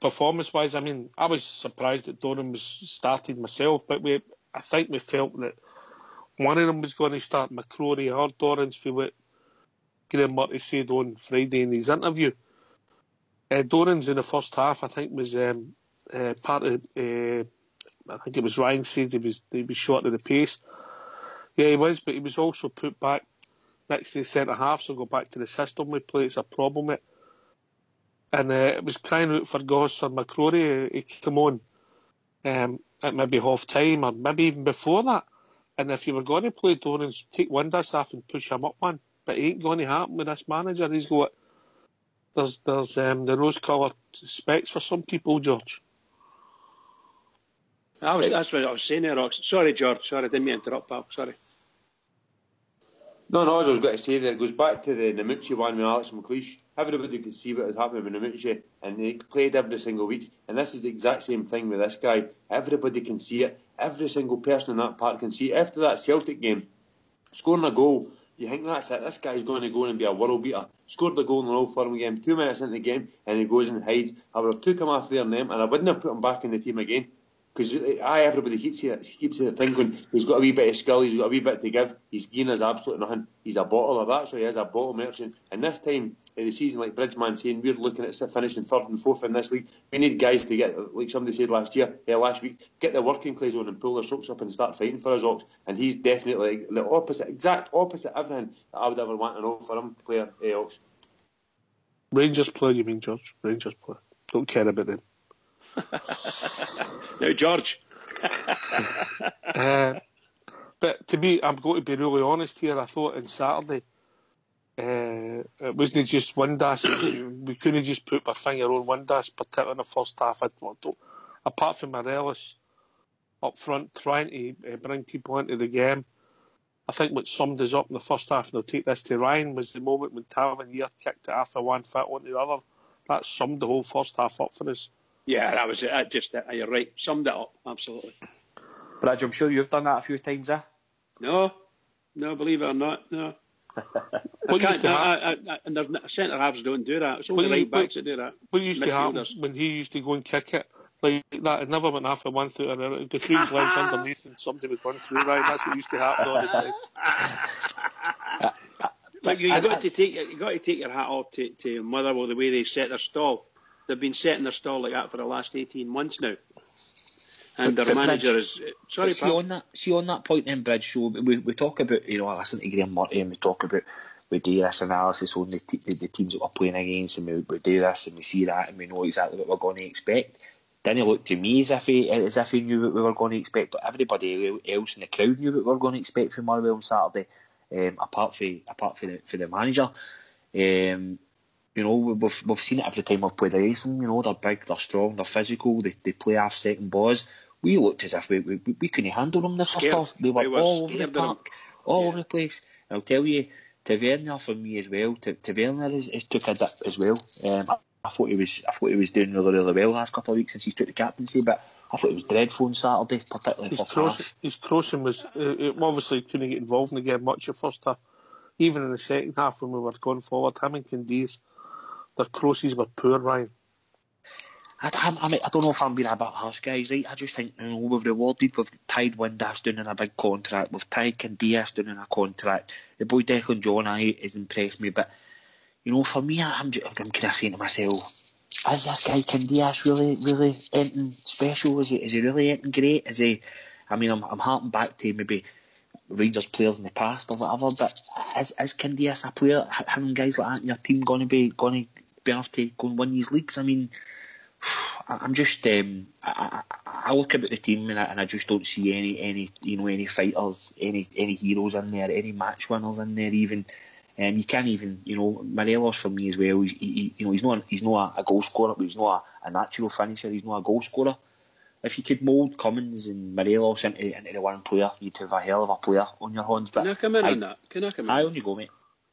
performance-wise, I mean, I was surprised that Doran was started myself, but I think we felt that one of them was going to start, McCrory or Dorrans, for what Graham Murray said on Friday in his interview. Dorrans in the first half, I think, was part of. I think it was Ryan said he was short of the pace. Yeah, he was, but he was also put back next to the centre half. So go back to the system we play. It's a problem with. And it was crying out for Goss or McCrory. He came on at maybe half time or maybe even before that. And if you were going to play Dorrans, take Windass off and push him up one. But it ain't going to happen with this manager. He's got there's the rose-coloured specs for some people, George. That's what I was saying there, Rox. Sorry, George. Sorry, I didn't mean to interrupt, pal. Sorry. No, as I was going to say there, it goes back to the Namucci one with Alex McLeish. Everybody could see what was happening with Namucci, and they played every single week. And this is the exact same thing with this guy. Everybody can see it. Every single person in that park can see it. After that Celtic game, scoring a goal, you think that's it. This guy's going to go in and be a world beater. Scored the goal in the Old Firm game, 2 minutes into the game, and he goes and hides. I would have took him off there and them, and I wouldn't have put him back in the team again. Because everybody keeps thinking he's got a wee bit of skill, he's got a wee bit to give. He's giving us absolutely nothing. He's a bottler, that's what he is, a bottle merchant. And this time in the season, like Bridgeman saying, we're looking at finishing 3rd and 4th in this league. We need guys to get, like somebody said last week, get the working clays on and pull their socks up and start fighting for us, Ox. And he's definitely the exact opposite everything that I would ever want an Old Firm player, Ox. Rangers player, you mean, George? Rangers player. Don't care about them. Now, George. But I'm going to be really honest here. I thought on Saturday it wasn't just Windass. We couldn't just put our finger on Windass, particularly in the first half. Apart from Morelos up front trying to bring people into the game, I think what summed us up in the first half, and I'll take this to Ryan, was the moment when Tavernier kicked it off of one foot onto the other. That summed the whole first half up for us. Yeah, that was it. You're right. Summed it up, absolutely. Bridge, I'm sure you've done that a few times, No, believe it or not, no. What used to happen? And centre halves don't do that. It's only right backs that do that. What used to happen when he used to go and kick it like that? It never went half a month through, and it would go through his legs underneath, and somebody would run through. Right, that's what used to happen all the time. Like you got to take your hat off to Motherwell, the way they set their stall. They've been setting their stall like that for the last 18 months now. And their manager is sorry. See on that point then, Bridge. So we talk about, I listen to Graham Murray and we talk about, we do this analysis on the teams that we're playing against, and we do this and we see that and we know exactly what we're going to expect. Didn't look to me as if he knew what we were going to expect, but everybody else in the crowd knew what we were going to expect from Motherwell on Saturday. Apart from the manager. We've seen it every time we've played against them. They're big, they're strong, they're physical, they play half second balls. We looked as if we couldn't handle them the first half. They were all over the park, all over the place. And I'll tell you, Tavernier for me as well. Tavernier has took a dip as well. I thought he was doing really, really well the last couple of weeks since he took the captaincy, but I thought it was dreadful on Saturday, particularly for half. His crossing was obviously couldn't get involved in the game much the first half. Even in the second half when we were going forward, him and Candice, their crosses were poor, Ryan. I don't know if I'm being a bit harsh, guys, right? I just think we've tied Windass down in a big contract, we've tied Candice down in a contract. The boy Declan John has impressed me, but for me, I'm kind of saying to myself, is this guy Candice really anything special? Is he really anything great? I'm harking back to maybe Rangers players in the past or whatever, but is Candice a player, having guys like that in your team going to be enough to go and win these leagues? I'm just I look about the team and I just don't see any fighters, any heroes in there, any match winners in there even. You can't even, Morelos for me as well. He's not a goal scorer, but he's not a natural finisher. He's not a goal scorer. If you could mould Cummins and Morelos into the one player, you'd have a hell of a player on your hands. But Can I come in on that? I only go, mate.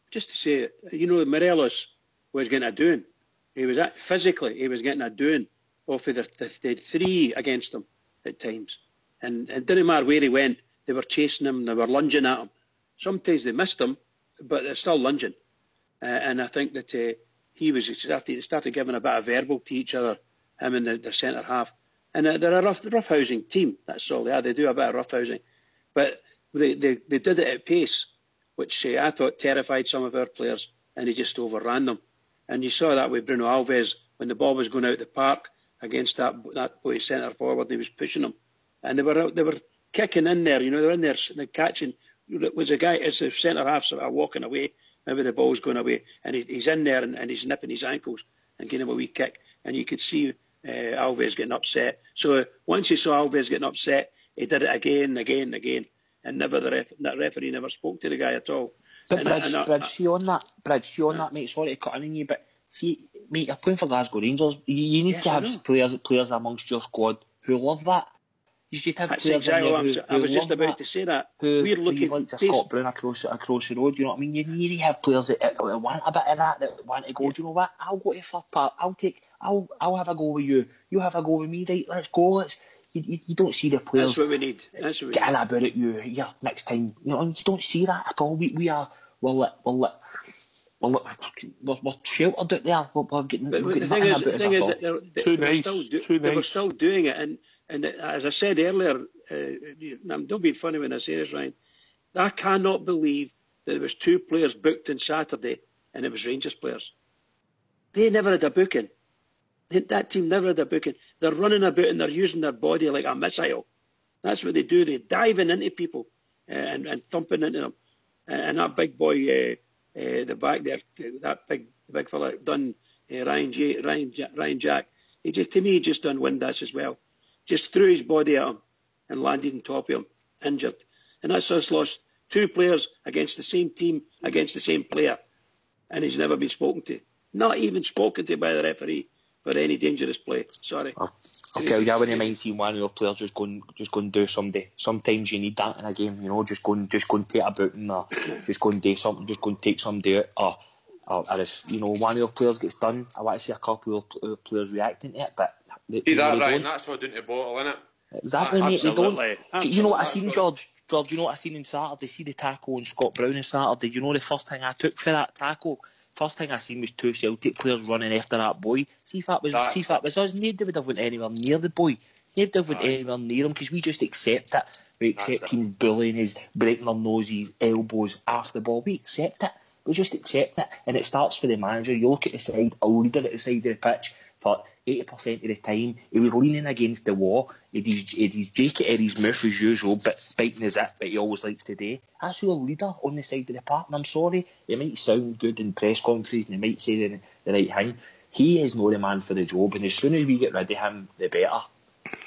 Just to say, Morelos was getting a doing. He was physically, he was getting a doing off of the three against him at times, and it didn't matter where he went. They were chasing him, they were lunging at him. Sometimes they missed him, but they're still lunging. And I think that they started giving a bit of verbal to each other, him and the centre half. And they're a roughhousing team. That's all they are. They do a bit of roughhousing, but they did it at pace, which I thought terrified some of our players, and they just overran them. And you saw that with Bruno Alves when the ball was going out the park against that boy centre forward. He was pushing them, and they were kicking in there. They were in there catching. It was a guy as the centre half sort of walking away. Maybe the ball's going away, and he's in there and he's nipping his ankles and giving him a wee kick, and you could see Alves getting upset. So once you saw Alves getting upset, he did it again, and never the referee never spoke to the guy at all. But Bridge, see on that, mate. Sorry to cut in on you, but see, mate, you're playing for Glasgow Rangers. You need to have players amongst your squad who love that. You should have players exactly who I was just about that, to say that. We're looking like a Scott Brown across the road. You know what I mean? You need to have players that want a bit of that want to go. Do you know what? I'll go to Fir Park. I'll have a go with you. You have a go with me. Right? Let's go. You don't see the players. That's what we need. Getting about it. Yeah, next time. You don't see that at all. We're sheltered out there. We're getting. The thing is that they were still doing it, and as I said earlier, don't be funny when I say this, Ryan. I cannot believe that there was 2 players booked on Saturday, and it was Rangers players. They never had a booking. That team never had a booking. They're running about and they're using their body like a missile. That's what they do. They're diving into people and thumping into them. And that big boy, the back there, that big fella done Ryan Jack. He just done Windass as well. Just threw his body at him and landed on top of him, injured. And that's us lost 2 players against the same team, against the same player. And he's never been spoken to. Not even spoken to by the referee for any dangerous play. Sorry. I'll tell you, I wouldn't mind seeing one of your players just go and do something. Sometimes you need that in a game, just go and take a booting or just go and do something, just go and take somebody out. Or if, one of your players gets done, I want to see a couple of players reacting to it, but... See that, Ryan, that's all down to bottle, innit? Exactly, mate. They don't. Absolutely. You know what I seen, George? George, you know what I seen on Saturday? See the tackle on Scott Brown on Saturday? You know the first thing I took for that tackle? First thing I seen was two Celtic players running after that boy. See if that was us, nobody would have went anywhere near the boy. Nobody would have went anywhere near him because we just accept it. We accept teams bullying us, breaking their noses, elbows, off the ball. We accept it. We just accept it. And it starts for the manager. You look at the side, a leader at the side of the pitch for 80% of the time. He was leaning against the wall. He had his jacket in his mouth as usual, but biting his lip, but he always likes to do. That's your leader on the side of the park. And I'm sorry, it might sound good in press conferences and he might say the right thing. He is not the man for the job, and as soon as we get rid of him, the better.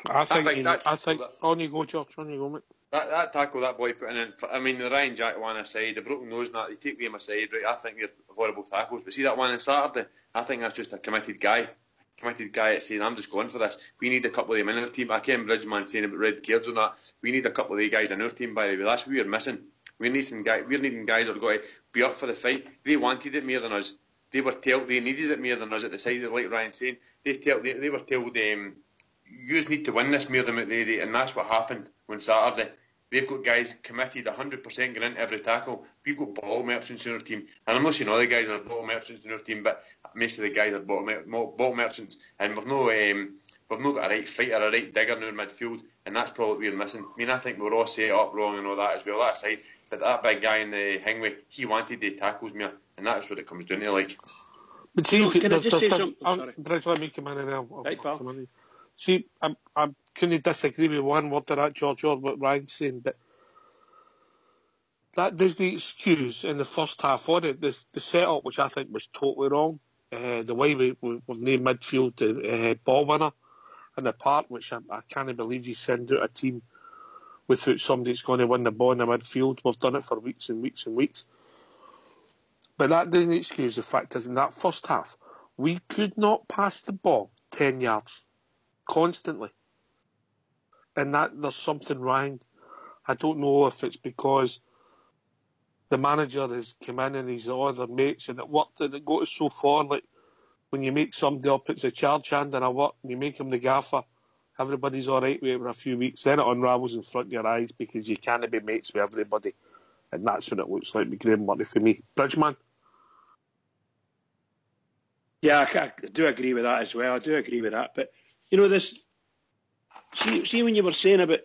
I think. On you go, George. On you go, mate. That tackle that boy putting in, I mean, the Ryan Jack one aside, the broken nose and that, they take them aside, right? I think they're horrible tackles. But see that one on Saturday? I think that's just a committed guy at saying, I'm just going for this. We need a couple of them in our team. I can't Bridgeman saying about red cards or that. We need a couple of the guys in our team, by the way. That's what we're missing. We're needing guys that are going to be up for the fight. They wanted it more than us. They were told they needed it more than us at the side, like Ryan saying. They were told, you need to win this more than they did, and that's what happened on Saturday. They've got guys committed 100% going into every tackle. We've got ball merchants in our team, and I'm not saying all the guys are ball merchants in our team, but most of the guys are ball merchants, and we've not got a right fighter, a right digger in our midfield, and that's probably what we're missing. I mean, I think we're all set up wrong and all that as well. That aside, but that big guy in the Hingway, he wanted the tackles more, and that's what it comes down to, like. But see, can I just say something? Sorry. Bridge, let me come in and I'll pal. come in. See, I couldn't disagree with one word to that, George, or what Ryan's saying, but that is the excuse in the first half on it. The set-up, which I think was totally wrong, the way we named midfield the ball winner in the park, which I can't believe you send out a team without somebody that's going to win the ball in the midfield. We've done it for weeks and weeks and weeks. But that doesn't excuse the fact is in that first half, we could not pass the ball 10 yards. Constantly. And that there's something wrong. I don't know if it's because the manager has come in and he's other mates and it worked and it goes so far. Like when you make somebody up, it's a charge hand and a work, and you make him the gaffer, everybody's all right with it for a few weeks. Then it unravels in front of your eyes because you can't be mates with everybody. And that's what it looks like with Graham Murray for me. Bridgeman? Yeah, I do agree with that as well. I do agree with that. But you know, this. See when you were saying about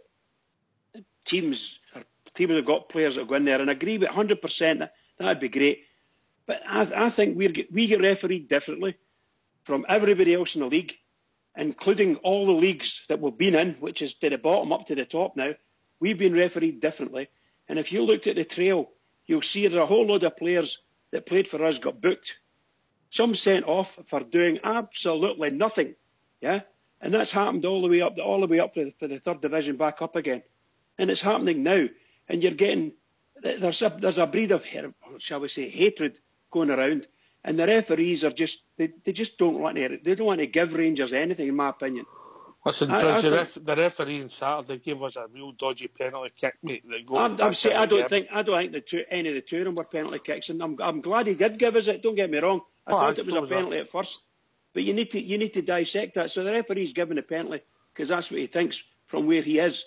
teams have got players that go in there, and I agree with 100%. That'd be great. But I think we get refereed differently from everybody else in the league, including all the leagues that we've been in, which is to the bottom up to the top now. We've been refereed differently. And if you looked at the trail, you'll see there are a whole load of players that played for us got booked. Some sent off for doing absolutely nothing. Yeah. And that's happened all the way up for the third division back up again. And it's happening now. And you're getting, there's a breed of, shall we say, hatred going around. And the referees are just, they just don't want to give Rangers anything, in my opinion. Listen, the referee on Saturday gave us a real dodgy penalty kick, mate. I don't think any of the two of them were penalty kicks. And I'm glad he did give us it, don't get me wrong. I thought it was a penalty at first. But you need to dissect that. So the referee's given a penalty because that's what he thinks from where he is,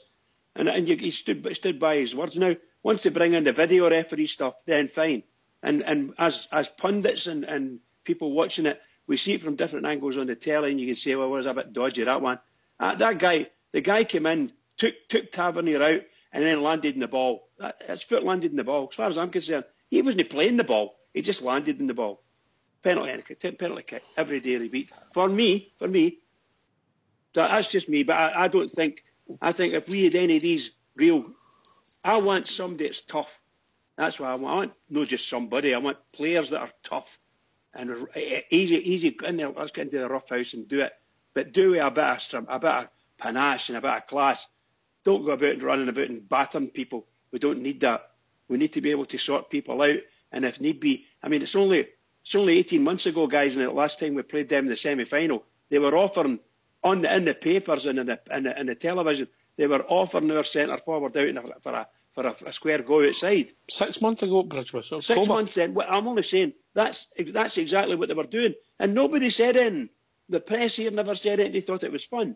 and he stood by his words. Now, once they bring in the video referee stuff, then fine. And as pundits and people watching it, we see it from different angles on the telly, and you can say, well, was a bit dodgy that one. The guy came in, took Tavernier out, and then landed in the ball. His foot landed in the ball. As far as I'm concerned, he wasn't playing the ball. He just landed in the ball. Penalty kick every day of the week. For me, that's just me. But I don't think. I think if we had any of these I want somebody that's tough. That's what I want. I want not just somebody. I want players that are tough and easy in there. Let's get into the rough house and do it. But do it a bit of panache and a bit of class. Don't go about and running about and battering people. We don't need that. We need to be able to sort people out. And if need be, I mean, it's only 18 months ago, guys, and the last time we played them in the semi-final, they were offering in the papers and in the television, they were offering our centre forward out for a square go outside. 6 months ago, Bridgeworth. 6 months then. Well, I'm only saying that's exactly what they were doing, and nobody said anything. The press here never said anything. They thought it was fun.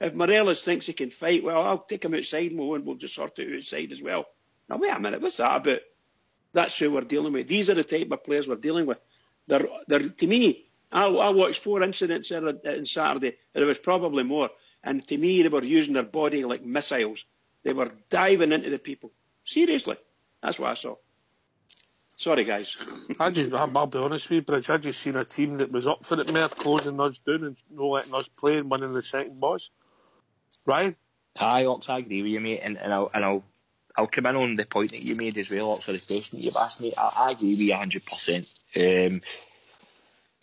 If Morelos thinks he can fight, well, I'll take him outside and we'll just sort it outside as well. Now, wait a minute, what's that about? That's who we're dealing with. These are the type of players we're dealing with. They're to me, I watched 4 incidents on Saturday, and there was probably more. And to me, they were using their body like missiles. They were diving into the people. Seriously, that's what I saw. Sorry, guys. I'll be honest with you, Bridge. I just seen a team that was up for it, more closing us down and not letting us play and winning the second boss. Ryan? Aye, Ox, I agree with you, mate, and I'll come in on the point that you made as well, Ox, for the question that you've asked me. I agree with you 100%.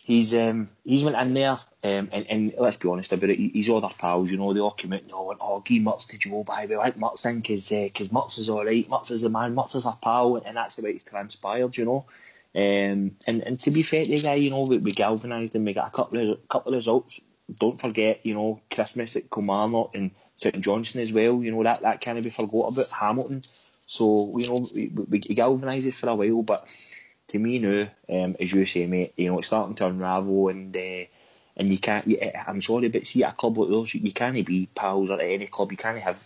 He's went in there, and let's be honest about it, he's all their pals, you know, they all come out and all went, oh, give Mutz to Joe, by we like Mutz in, because Mutz is alright, Mutz is the man, Mutz is our pal, and that's the way it's transpired, you know. And to be fair to the guy, you know, we galvanised him, we got a couple of results. Don't forget, you know, Christmas at Kilmarnock and St Johnstone as well, you know, that can't be forgot about, Hamilton. So, you know, we galvanised it for a while, but to me now, as you say, mate, you know, it's starting to unravel, and you can't. I'm sorry, but see, at a club like those, you can't be pals at any club. You can't have,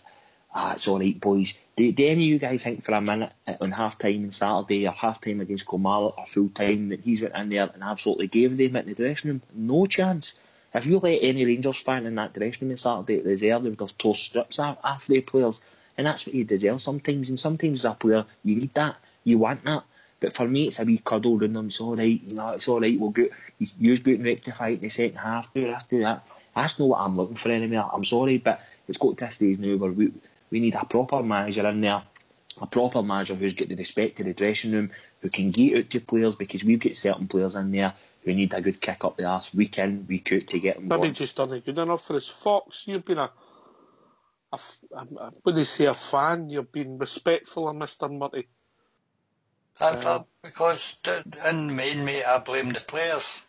it's all right, boys. Do any of you guys think for a minute on half time on Saturday or half time against Kilmarnock or full time that he's went in there and absolutely gave them in the dressing room? No chance. If you let any Rangers fan in that dressing room on Saturday reserve, they would have tore strips after the players, and that's what you deserve sometimes. And sometimes as a player, you need that, you want that. But for me, it's a wee cuddle around them. It's all right, you know, it's all right. We'll go. You go and rectify it in the second half. Do this, do that. That's not what I'm looking for anymore. I'm sorry, but it's got to a stage now where we need a proper manager in there, a proper manager who's got the respect to the dressing room, who can get out to players, because we've got certain players in there who need a good kick up the arse week in, week out to get them going. Maybe just done it good enough for us. Fox, you've been I wouldn't say a fan. You've been respectful of Mr. Murty. Because in the main, mate, I blame the players.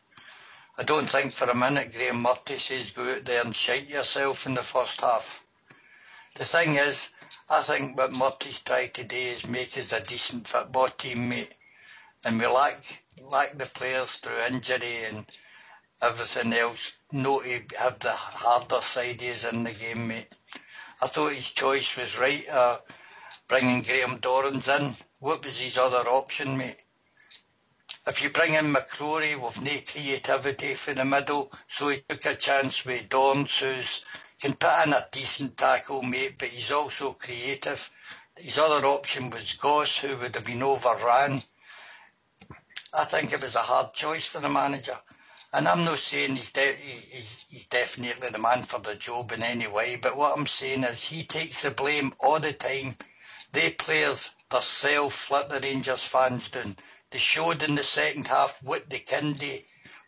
I don't think for a minute Graham Murty says go out there and shite yourself in the first half. The thing is, I think what Murty's tried to do is make us a decent football team, mate. And we lack the players through injury and everything else, not to have the harder side is in the game, mate. I thought his choice was right, bringing Graham Dorrans in. What was his other option, mate? If you bring in McCrory with no creativity for the middle, so he took a chance with Dorrans, who can put in a decent tackle, mate, but he's also creative. His other option was Goss, who would have been overrun. I think it was a hard choice for the manager. And I'm not saying he's definitely the man for the job in any way, but what I'm saying is he takes the blame all the time. They players themselves let the Rangers fans down. They showed in the second half what they can do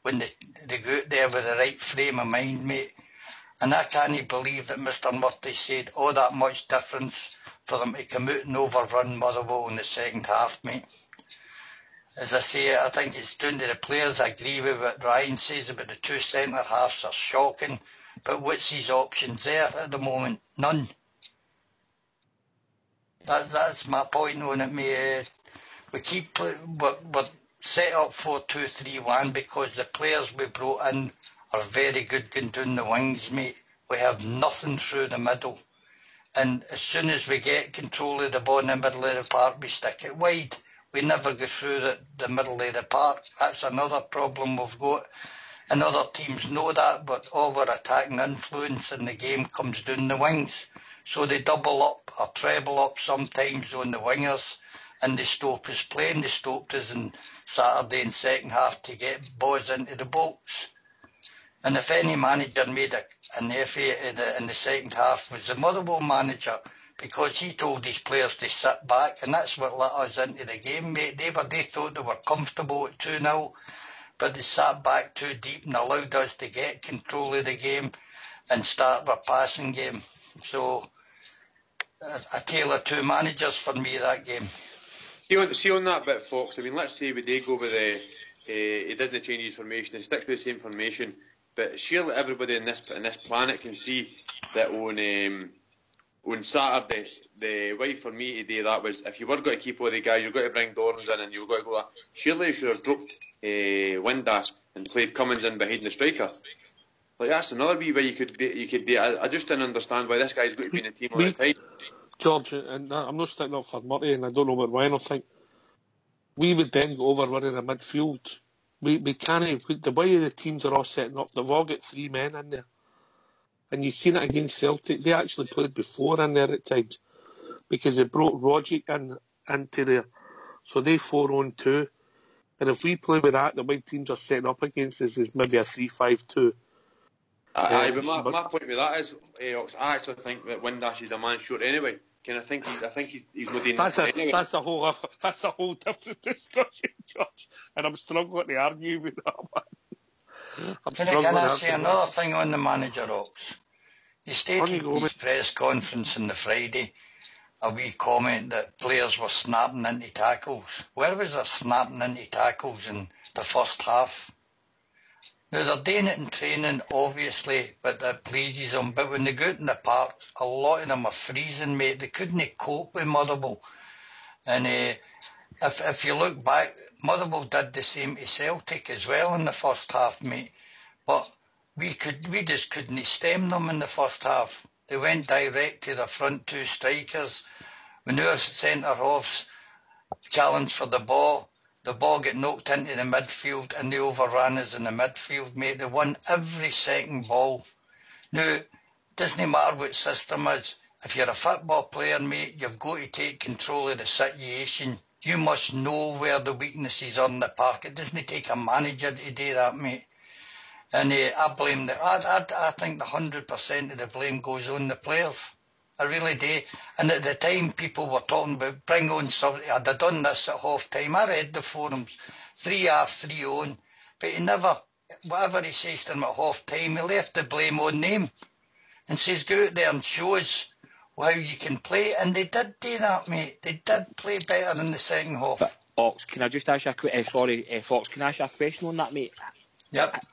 when they go out there with the right frame of mind, mate. And I can't believe that Mr. Murty said all that much difference for them to come out and overrun Motherwell in the second half, mate. As I say, I think it's down to the players. I agree with what Ryan says about the two centre-halves are shocking. But what's his options there at the moment? None. That's my point on it, mate. We're set up 4-2-3-1 because the players we brought in are very good going down the wings, mate. We have nothing through the middle. And as soon as we get control of the ball in the middle of the park, we stick it wide. We never go through the middle of the park. That's another problem we've got. And other teams know that, but all our attacking influence in the game comes down the wings. So they double up or treble up sometimes on the wingers, and they stop us playing. They stopped us on Saturday in second half to get balls into the box. And if any manager made an effort in the second half, was the Motherwell manager, because he told his players to sit back, and that's what let us into the game, mate. They thought they were comfortable at 2-0, but they sat back too deep and allowed us to get control of the game and start our passing game. So, a tale of two managers for me, that game. See on that bit, Fox, I mean, let's say we do go with he doesn't change his formation, he sticks with the same formation, but surely everybody in this planet can see that on Saturday, the way for me today, that was, if you were going to keep all the guys, you've got to bring Dorrans in and you've got to go that. Surely you should have dropped Windass and played Cummins in behind the striker. Like that's another wee way you could do. I just didn't understand why this guy's got to be in the team all the time. George, and I'm not sticking up for Murray, and I don't know what Ryan will think. We would then go over running a midfield. We can't. The way the teams are all setting up, they've all got 3 men in there. And you've seen it against Celtic. They actually played before in there at times because they brought Rogic into there. So they 4-on-2. And if we play with that, the way teams are setting up against us is maybe a 3-5-2. Aye, but my point with that is, I actually think that Windass is a man short anyway. I think he's not doing that anyway. That's a whole different discussion, George. And I'm struggling to argue with that one. Can I say another thing on the manager, Ox? He stated in his press conference on the Friday a wee comment that players were snapping into tackles. Where was there snapping into tackles in the first half? Now, they're doing it in training, obviously, but that pleases them. But when they go out in the park, a lot of them are freezing, mate. They couldn't cope with Motherwell. And if you look back, Motherwell did the same to Celtic as well in the first half, mate. But we just couldn't stem them in the first half. They went direct to the front 2 strikers. When our centre-halves challenged for the ball got knocked into the midfield and they overran us in the midfield, mate. They won every second ball. Now, it doesn't matter what system is. If you're a football player, mate, you've got to take control of the situation. You must know where the weaknesses are in the park. It doesn't take a manager to do that, mate. And I blame I think the 100% of the blame goes on the players. I really do. And at the time, people were talking about bring on somebody. I'd have done this at half time. I read the forums, 3 off, 3 on. But he never, whatever he says to them at half time, he left the blame on them and says, go out there and show us how you can play. And they did do that, mate. They did play better in the second half. But, Ox, can I just ask you a quick... Fox, can I ask you a question on that, mate? Yep.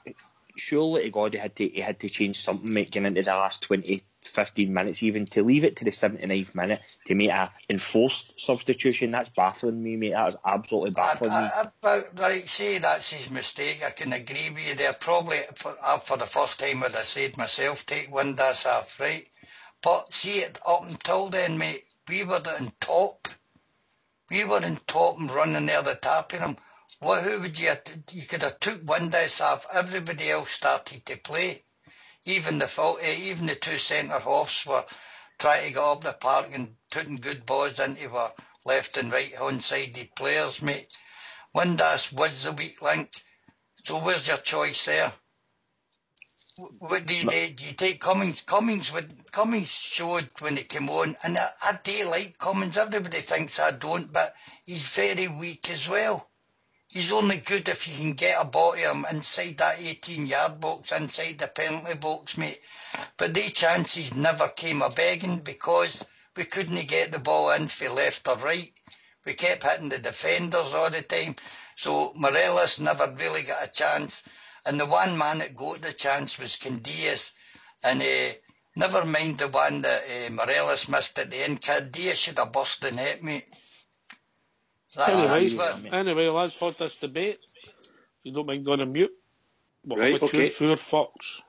Surely God, he had to change something, mate, getting into the last 20, 15 minutes even. To leave it to the 79th minute to make an enforced substitution, that's baffling me, mate. That is absolutely baffling me. Right, say that's his mistake. I can agree with you there. Probably for the first time would have said myself, take Windass off, right? But see, up until then, mate, we were in top. We were in top and running there the top of them. Well, who would you could have took Windass off, everybody else started to play. Even the 2 centre-halves were trying to get up the park and putting good balls into our left and right hand sided players, mate. Windass was the weak link. So where's your choice there? What do you do? Do you take Cummings? Cummings showed when he came on, and I do like Cummings. Everybody thinks I don't, but he's very weak as well. He's only good if you can get a ball to him inside that 18-yard box, inside the penalty box, mate. But the chances never came a begging because we couldn't get the ball in for left or right. We kept hitting the defenders all the time. So Morelos never really got a chance. And the one man that got the chance was Candias. And never mind the one that Morelos missed at the end. Candias should have burst the net, mate. Anyway, let's hold this debate. If you don't mind going on mute. We'll right, have a tune for Fox.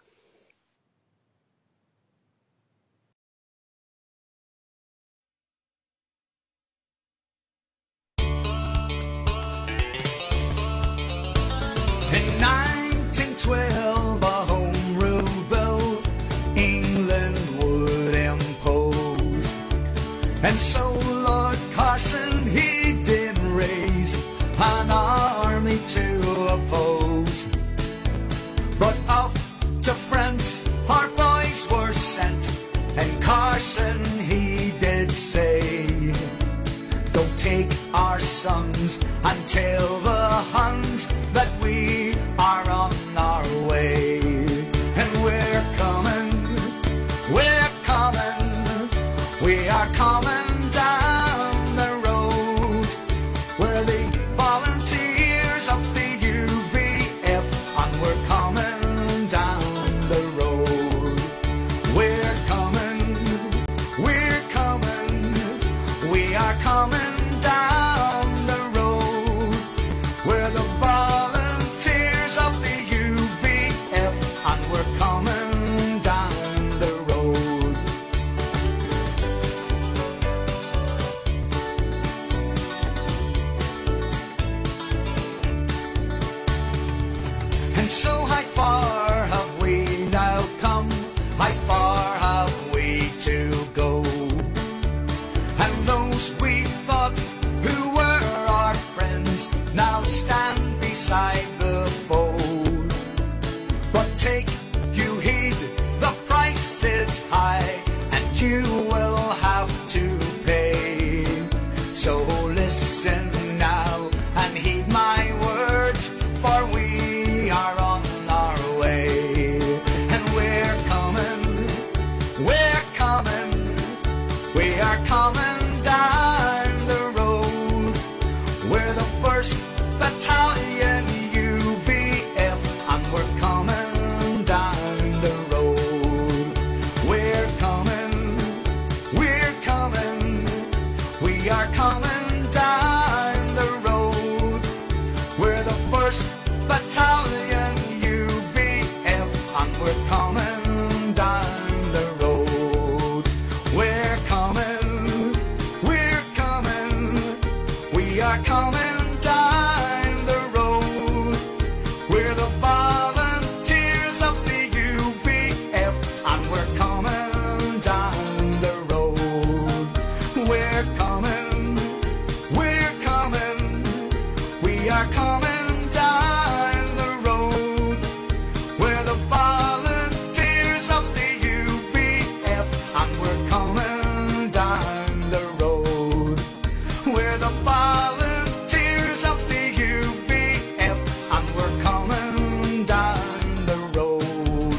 In 1912, a home rule bill England would impose, and so Lord Carson, he did raise an army to oppose. But off to France our boys were sent, and Carson, he did say, don't take our sons and tell the Huns that we are on our way. And we're coming, we are coming down the road. We're the volunteers of the UVF, and we're coming down the road. We're coming, we are coming down the road. And so how far have we now come? How far have we to go? And those we thought who were our friends now stand beside the foe. But take you heed, the price is high, and you will have to pay. So listen now and heed my words, for we are on our way. And we're coming, we are coming down the road. We're the 1st Battalion UVF, and we're coming down the road. We're coming, we are coming down the road. We're the 1st Battalion UVF, and we're coming down the road. We're coming, we are coming down the road. We're the volunteers of the UVF, and we're coming down the road. We're coming, we are coming down the road. We're the volunteers of the UVF, and we're coming down the road. We're the volunteers of the UVF, and we're coming down the road.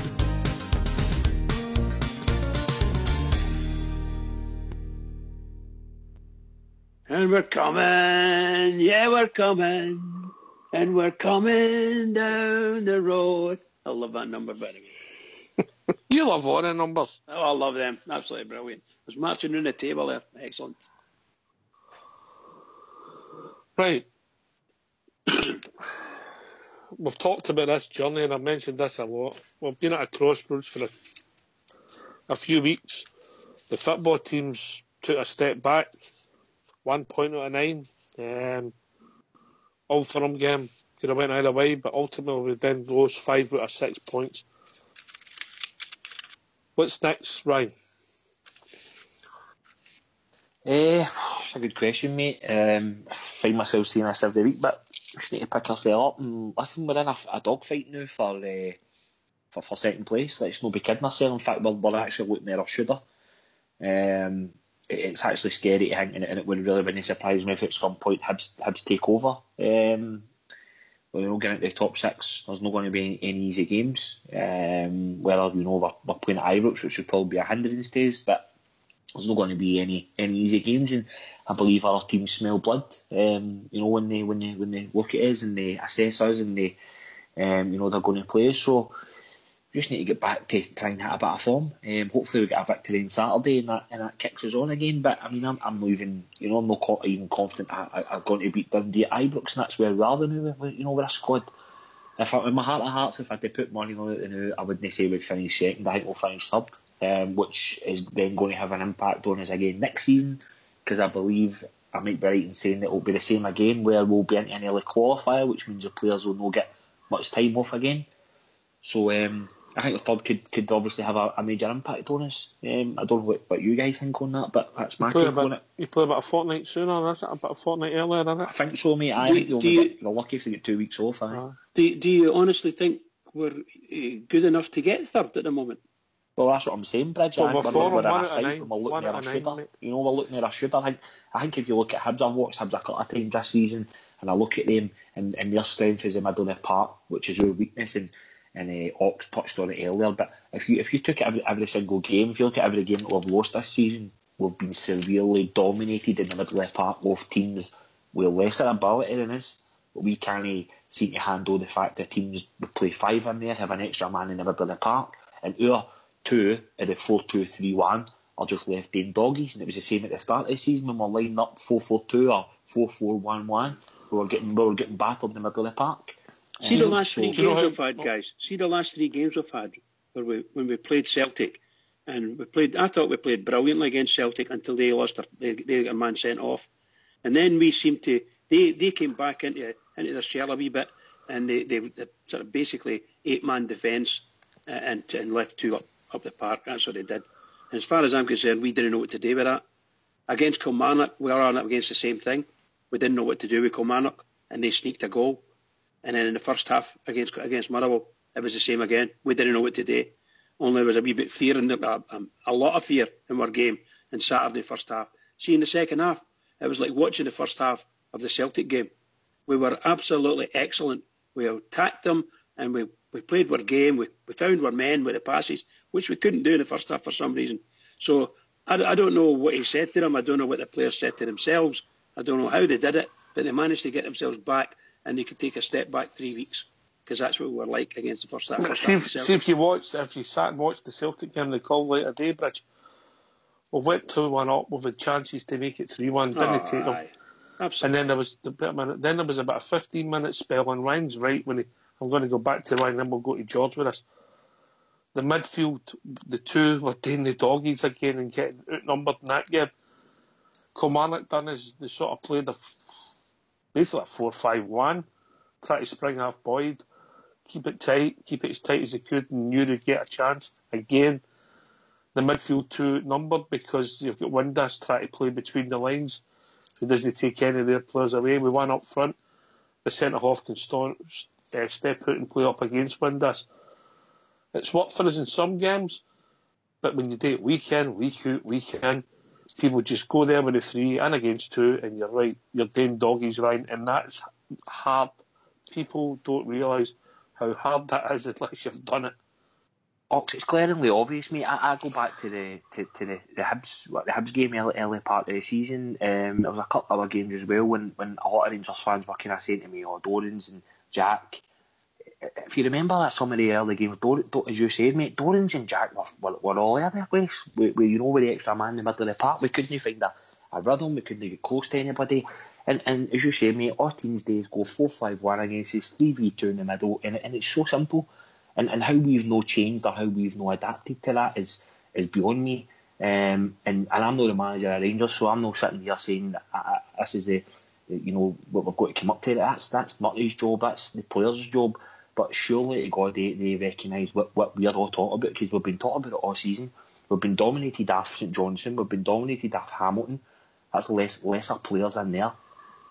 And we're coming, yeah, we're coming, and we're coming down the road. I love that number, by the way. You love all the numbers. Oh, I love them. Absolutely brilliant. I was marching around the table there. Excellent. Right. We've talked about this journey, and I've mentioned this a lot. We've been at a crossroads for a few weeks. The football teams took a step back, 1 point out of 9. Old Firm game could have went either way, but ultimately we then lost 5 out of 6 points. What's next, Ryan? It's a good question, mate. I find myself saying this every week, but we just need to pick ourselves up and listen. We're in a dogfight now for second place. Let's not be kidding ourselves. In fact, we're actually looking at our shoulder. It's actually scary to think, and it would really wouldn't surprise me if at some point Hibs take over. We're not getting into the top 6. There's not going to be any easy games. Whether we're playing at Ibrox, which would probably be a hindrance days, but there's not going to be any easy games, and I believe our teams smell blood. When they look at us and they assess us and they they're going to play us. So we just need to get back to try and hit a bit of form. Hopefully we get a victory on Saturday and that kicks us on again. But I mean, I'm not even even confident I'm going to beat Dundee at Ibrox, and that's where we are now. We're a squad. In my heart of hearts, if I had to put money on it now, I wouldn't say we'd finish second. I think we'll finish third, which is then going to have an impact on us again next season, because I believe I might be right in saying that it'll be the same again, where we'll be into an early qualifier, which means the players will not get much time off again. So I think the third could obviously have a major impact on us. I don't know what you guys think on that, but that's my take on it. You play about a fortnight sooner, is it? About a fortnight earlier, isn't it? I think so, mate. I think you're lucky if they get 2 weeks off. Do you honestly think we're good enough to get third at the moment? Well, that's what I'm saying, Bridge. Well, we're in a fight, and we're looking at our shoulder. We're looking at our shoulder. I think if you look at Hibs, I've watched Hibs a couple of times this season, and I look at them, and their strength is in the middle of the park, which is your weakness, and Ox touched on it earlier. But if you took it every single game, if you look at every game that we've lost this season, we've been severely dominated in the middle of the park of teams with lesser ability than us. But we can't seem to handle the fact that teams would play 5 in there, have an extra man in the middle of the park, and our 2 in the 4-2-3-1 are just left in doggies. And it was the same at the start of the season when we were lining up 4-4-2 or 4-4-1-1. We were getting battered in the middle of the park. See the last 3 games we've had, guys. See the last 3 games we've had when we played Celtic, and I thought we played brilliantly against Celtic until they lost they got a man sent off, and then we seemed to they came back into their shell a wee bit, and they sort of basically 8-man defence and left 2 up the park. That's what they did. And as far as I'm concerned, we didn't know what to do with that. Against Kilmarnock, we are up against the same thing. We didn't know what to do with Kilmarnock, and they sneaked a goal. And then in the first half against Motherwell, it was the same again. We didn't know what to do. Only there was a wee bit fear, a lot of fear in our game in Saturday first half. See, in the second half, it was like watching the first half of the Celtic game. We were absolutely excellent. We attacked them, and we played our game. We found our men with the passes, which we couldn't do in the first half for some reason. So I don't know what he said to them. I don't know what the players said to themselves. I don't know how they did it, but they managed to get themselves back, and they could take a step back 3 weeks, because that's what we were like against the first half. See if you sat and watched the Celtic game, the call later Daybridge, we went 2-1 up, we've had chances to make it 3-1, didn't take them. Absolutely. And then there was about a 15-minute spell on Ryan's right when I'm going to go back to Ryan, then we'll go to George with us. The midfield, the 2 were doing the doggies again and getting outnumbered in that game. Kilmarnock done is they sort of played basically a 4-5-1, try to spring half Boyd, keep it as tight as they could, and knew they'd get a chance. Again, the midfield 2 numbered because you've got Windass trying to play between the lines, who doesn't take any of their players away. We won up front. The centre-half can step out and play up against Windass. It's worked for us in some games, but when you do it week in, week out, week in, people just go there with the 3 and against 2, and you're right, you're doing doggies, Ryan, and that's hard. People don't realise how hard that is unless you've done it. It's glaringly obvious, mate. I go back to the Hibs game early part of the season. There was a couple of other games as well when a lot of Rangers fans were kind of saying to me, Dorans and Jack. If you remember some of the early games, as you said, mate, Dorans and Jack were all over the place. With the extra man in the middle of the park, we couldn't find a rhythm. We couldn't get close to anybody. And as you said, mate, Austin's days go 4-5-1 against us, 3v2 in the middle, and it's so simple. And how we've no changed or how we've no adapted to that is beyond me. And I'm not the manager of Rangers, so I'm not sitting here saying that this is what we've got to come up to. That's not his job. That's the players' job. But surely to God they recognise what we're all talking about, because we've been talking about it all season. We've been dominated off St Johnstone. We've been dominated off Hamilton. That's lesser players in there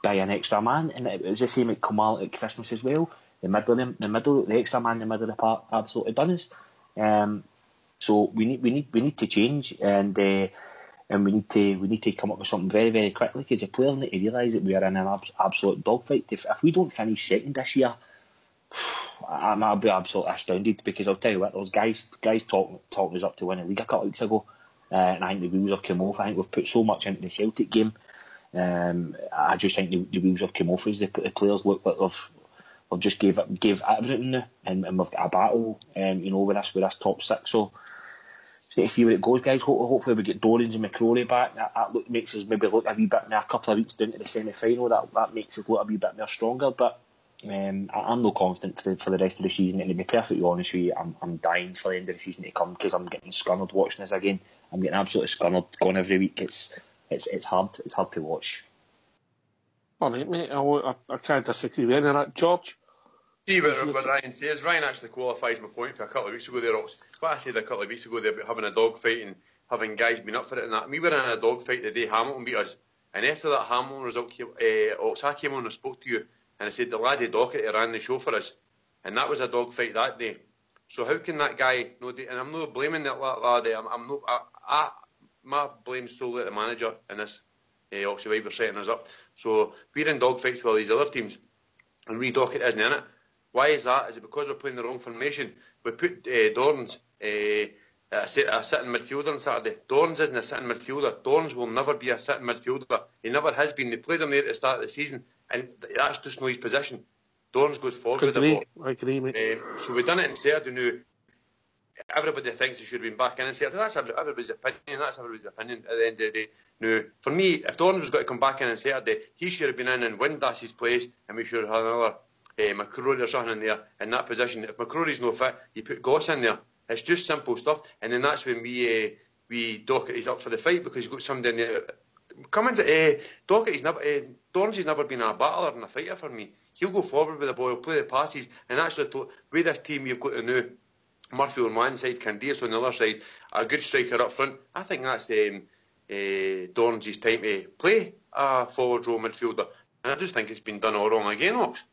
by an extra man, and it was the same at Kilmarnock at Christmas as well. The extra man in the middle of the park absolutely done us. So we need to change, and we need to come up with something very, very quickly, because the players need to realise that we are in an absolute dogfight. If we don't finish second this year, I'll be absolutely astounded, because I'll tell you what, those guys talking us up to win the league a couple of weeks ago, and I think the wheels have come off. I think we've put so much into the Celtic game. I just think the wheels have come off as the players look like they've just gave everything now, and we've got a battle, with this top 6. So to see where it goes, guys. Hopefully we get Dorans and McCrory back. That makes us maybe look a wee bit more, a couple of weeks down to the semi-final. That makes us look a wee bit more stronger. But I'm not confident for the rest of the season. And to be perfectly honest with you, I'm dying for the end of the season to come, because I'm getting scunnered watching this again. I'm getting absolutely scunnered going every week. It's hard. It's hard to watch. All right, mate. I can't disagree with any of that, George. See what Ryan says. Ryan actually qualifies my point for a couple of weeks ago there. What I said a couple of weeks ago there about having a dog fight and having guys been up for it and that. We were in a dog fight the day Hamilton beat us. And after that Hamilton result, I came on and spoke to you, and I said the laddie Docherty ran the show for us. And that was a dog fight that day. So how can that guy and I'm not blaming that laddie. My blame's solely at the manager in this. Obviously, we're setting us up. So we're in dog fights with all these other teams, and Docherty isn't in it. Why is that? Is it because we're playing the wrong formation? We put Dorans a sitting midfielder on Saturday. Dorans isn't a sitting midfielder. Dorans will never be a sitting midfielder. He never has been. They played him there at the start of the season, and that's just not his position. Dorans goes forward with the ball. I agree, mate. So we've done it in Saturday now. Everybody thinks he should have been back in Saturday. That's everybody's opinion. At the end of the day. Now, for me, if Dorans was got to come back in on Saturday, he should have been in Windass's place, and we should have had another McCrory or something in there in that position. If McCrory's no fit, you put Goss in there. It's just simple stuff, and then that's when we Docherty's up for the fight, because you've got somebody in there. Dorans has never been a battler and a fighter for me. He'll go forward with the ball, he'll play the passes, and actually, with this team you've got to know, Murphy on one side, Candias on the other side, a good striker up front. I think that's Dorrance's time to play a forward row midfielder. And I just think it's been done all wrong again, Ox.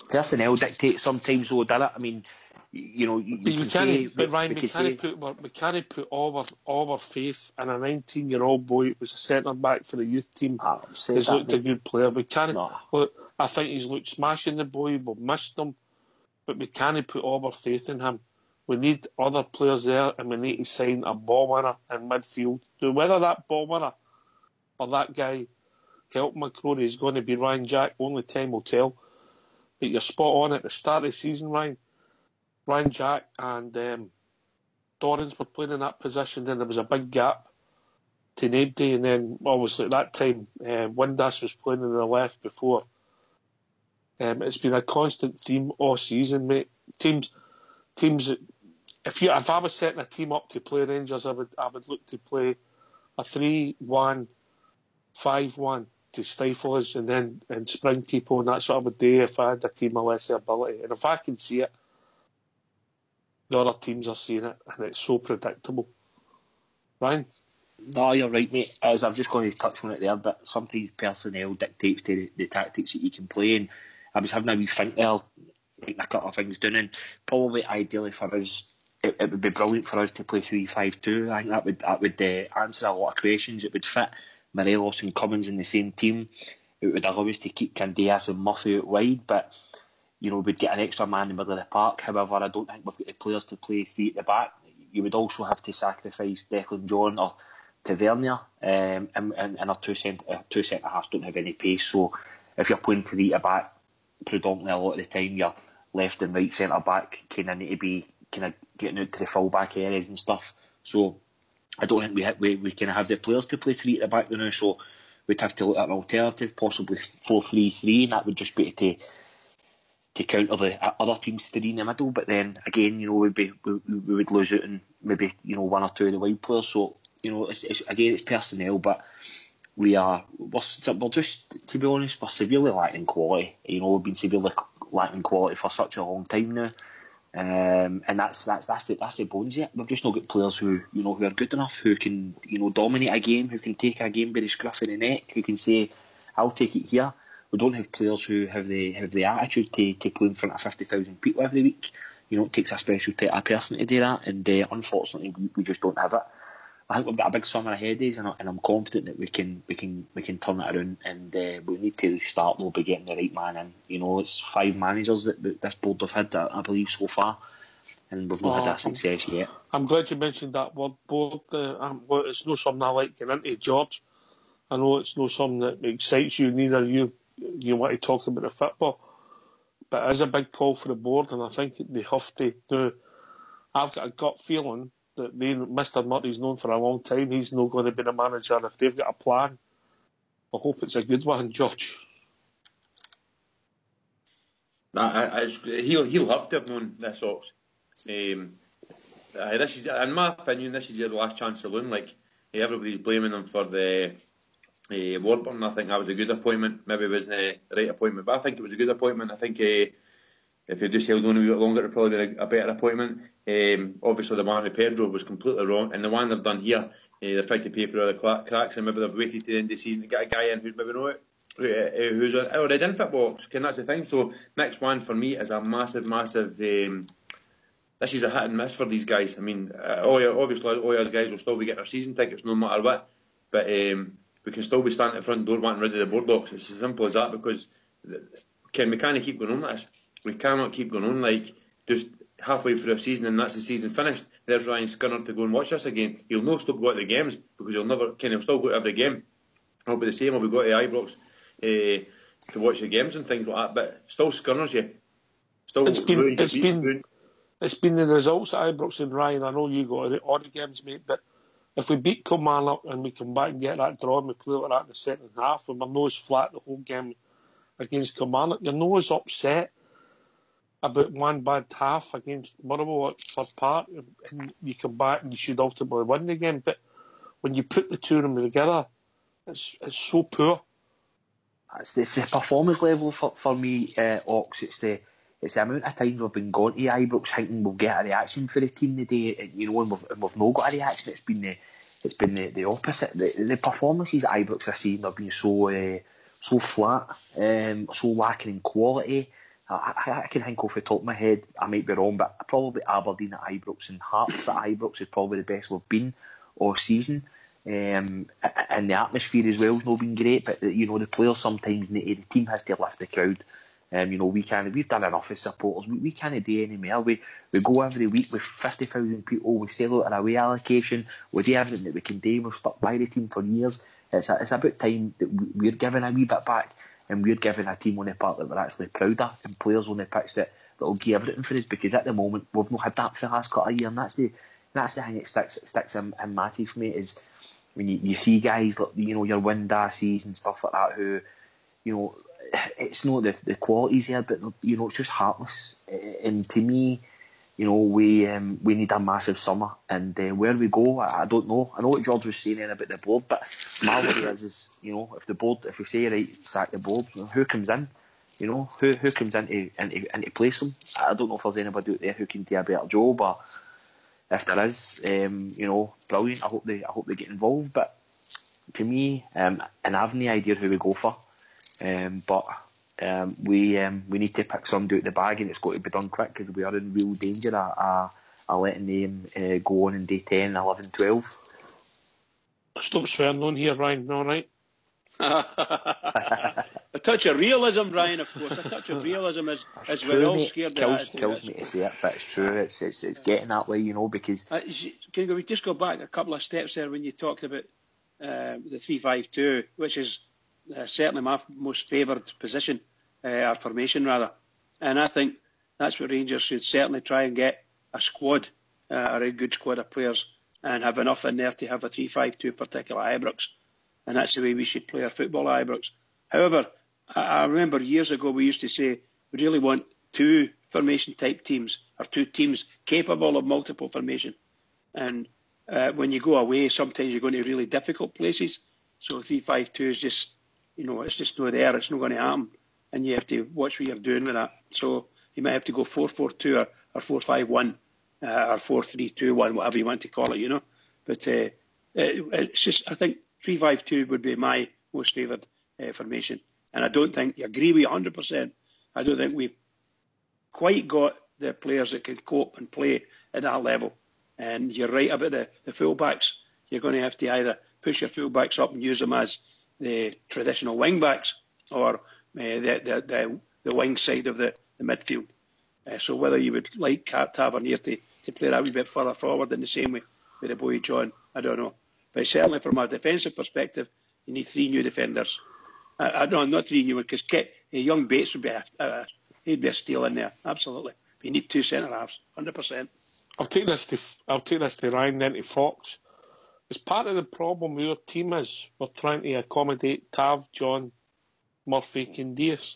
Personnel dictates sometimes, though, doesn't it? I mean, you can say... But Ryan, we can't put all our faith in a 19-year-old boy who was a centre-back for the youth team. He's looked a good player. We can't... No. Look, I think he's looked smashing, the boy. We've missed him. But we can't put all our faith in him. We need other players there, and we need to sign a ball winner in midfield. So whether that ball winner or that guy, Kelton McCrory, is going to be Ryan Jack, only time will tell. But you're spot on at the start of the season, Ryan. Ryan Jack and Dorrance were playing in that position, and there was a big gap to Nabday, and then obviously at that time Windass was playing on the left before. It's been a constant theme all season, mate. Teams. If I was setting a team up to play Rangers, I would look to play a 3-1, 5-1 to stifle us, and spring people, and that's what I would do if I had a team of lesser ability. And if I can see it, the other teams are seeing it, and it's so predictable. Ryan? No, you're right, mate. As I'm just going to touch on it there, but sometimes personnel dictates the tactics that you can play. And I was having a wee think there, writing a couple of things down, and probably ideally for us, it would be brilliant for us to play 3-5-2. I think that would answer a lot of questions. It would fit Morelos and Cummins in the same team. It would allow us to keep Candias and Murphy out wide, but we'd get an extra man in the middle of the park. However, I don't think we've got the players to play three at the back. You would also have to sacrifice Declan John or Tavernier, and our two centre halves don't have any pace. So if you're playing three at the back, predominantly a lot of the time your left and right centre back kind of need to be kind of getting out to the full back areas and stuff. So I don't think we can have the players to play three at the back now. So we'd have to look at an alternative, possibly 4-3-3, and that would just be to counter the other teams three in the middle. But then again, we would lose out on maybe one or two of the wide players. So it's personnel, but we're just, to be honest, we're severely lacking quality. We've been severely lacking quality for such a long time now, and that's the bones of it. We've just not got players who are good enough, who can dominate a game, who can take a game by the scruff of the neck, who can say, "I'll take it here." We don't have players who have the attitude to play in front of 50,000 people every week. It takes a special type of person to do that, and unfortunately we just don't have it. I think we've got a big summer ahead of us, and I'm confident that we can turn it around. And we need to start though by getting the right man in. It's 5 managers that this board have had, I believe, so far, and we've not had a success yet. I'm glad you mentioned that word, board. It's not something I like getting into, George. I know it's not something that excites you, neither you want to talk about the football, but it is a big call for the board, and I think they have to do. I've got a gut feeling that Mr. Murray's known for a long time. He's not going to be the manager, and if they've got a plan, I hope it's a good one, George. He'll have to have known this, Ox. This is, in my opinion, this is the last chance saloon. Everybody's blaming him for the Warburton. I think that was a good appointment. Maybe it wasn't the right appointment, but I think it was a good appointment. I think if he just held on a bit longer, it'd probably be a better appointment. Obviously, the one with Pedro was completely wrong, and the one they've done here, they've tried to paper all the cracks, and maybe they've waited to the end of the season to get a guy in who's maybe not who's already in football. And that's the thing. So next one for me is a massive. This is a hit and miss for these guys. I mean, obviously, all those guys will still be getting their season tickets no matter what, but we can still be standing at the front door wanting rid of the board docs. It's as simple as that, because we can't keep going on like this. We cannot keep going on just halfway through the season and that's the season finished. There's Ryan Skinner to go and watch this again. He'll no stop going to the games because he'll still go to every game. It'll be the same. He'll be going to Ibrox to watch the games and things like that. But still Skinners, yeah. It's been the results at Ibrox, and Ryan, I know you go to all the games, mate, but if we beat Kilmarnock and we come back and get that draw and we play like that in the second half and we're nose flat the whole game against Kilmarnock, your nose upset about one bad half against Motherwell at Firth Park, and you come back and you should ultimately win the game. But when you put the two of them together, it's so poor. it's the performance level for me, Ox. It's the amount of times we've been going to Ibrox thinking we'll get a reaction for the team today, and and we've not got a reaction. It's been the opposite. The performances at Ibrox this season have been so flat, so lacking in quality. I can think off the top of my head, I might be wrong, but probably Aberdeen at Ibrox and Hearts at Ibrox is probably the best we've been all season. And the atmosphere as well has not been great, but the players sometimes need the team has to lift the crowd. We've done enough as supporters. We can't do any more. We go every week with 50,000 people. We sell out our away allocation. We do everything that we can do. We've stuck by the team for years. It's about time that we're giving a wee bit back, and we're giving a team on the park that we're actually proud of, and players on the pitch that will give everything for us. Because at the moment we've not had that for the last couple of years, and that's the thing that sticks in my teeth for me is when you see guys like your Windassies and stuff like that who it's not the quality's there, but it's just heartless. And to me, we need a massive summer, and where we go, I don't know. I know what George was saying about the board, but my worry is if we say right, sack the board, who comes in? Who comes into place them? I don't know if there's anybody out there who can do a better job, but if there is, brilliant. I hope they get involved. But to me, and I have no idea who we go for. But we need to pick somebody out the bag, and it's got to be done quick because we are in real danger of letting them go on in day 10, 11, 12. Stop swearing on here, Ryan. All right. A touch of realism, Ryan. Of course, a touch of realism is we're all scared of that. Kills me to say it, but it's true. It's getting that way, because. Can we just go back a couple of steps there when you talked about the 3-5-2, which is certainly my most favoured position, or formation rather, and I think that's what Rangers should certainly try and get a squad, a good squad of players, and have enough in there to have a 3-5-2, particularly at Ibrox, and that's the way we should play our football at Ibrox. However, I remember years ago we used to say we really want two formation type teams, or two teams capable of multiple formation, and when you go away sometimes you're going to really difficult places, so 3-5-2 is just it's just not there, it's not going to happen, and you have to watch what you're doing with that. So you might have to go 4-4-2 or 4-5-1 or 4-3-2-1, whatever you want to call it, But it's just, I think 3-5-2 would be my most favoured formation. And I don't think, I agree with you 100%, I don't think we've quite got the players that can cope and play at that level. And you're right about the full-backs. You're going to have to either push your full-backs up and use them as the traditional wing-backs, or the wing side of the midfield. So whether you would like Tavernier to play that a wee bit further forward in the same way with the boy John, I don't know. But certainly from a defensive perspective, you need 3 new defenders. No, not 3 new ones, because young Bates would be he'd be a steal in there, absolutely. But you need 2 centre-halves, 100%. I'll take this to Ryan, then to Fox. As part of the problem with your team is we're trying to accommodate Tav, John, Murphy, Candias.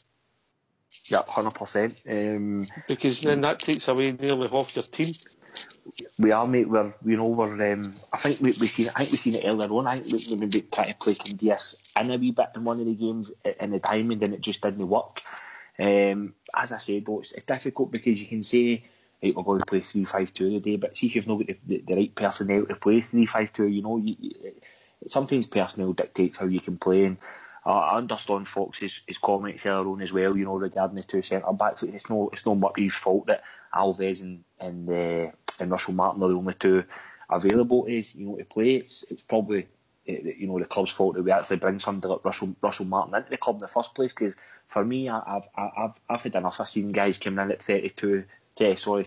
Yeah, 100%. Because then that takes away nearly half your team. We are, mate. We're I think we seen it earlier on. I think we maybe trying to play Candias in a wee bit in one of the games in the timing, and it just didn't work. As I said, though, it's difficult because you can say, right, we're going to play 3-5-2 today, but see if you've not got the right personnel to play 3-5-2, sometimes personnel dictates how you can play. And I understand Fox's comments earlier on as well, regarding the 2 centre-backs. It's no Murphy's fault that Alves and Russell Martin are the only 2 available to us, to play. It's probably the club's fault that we actually bring somebody like Russell Martin into the club in the first place. Because for me, I've had enough. I've seen guys coming in at 33, 34,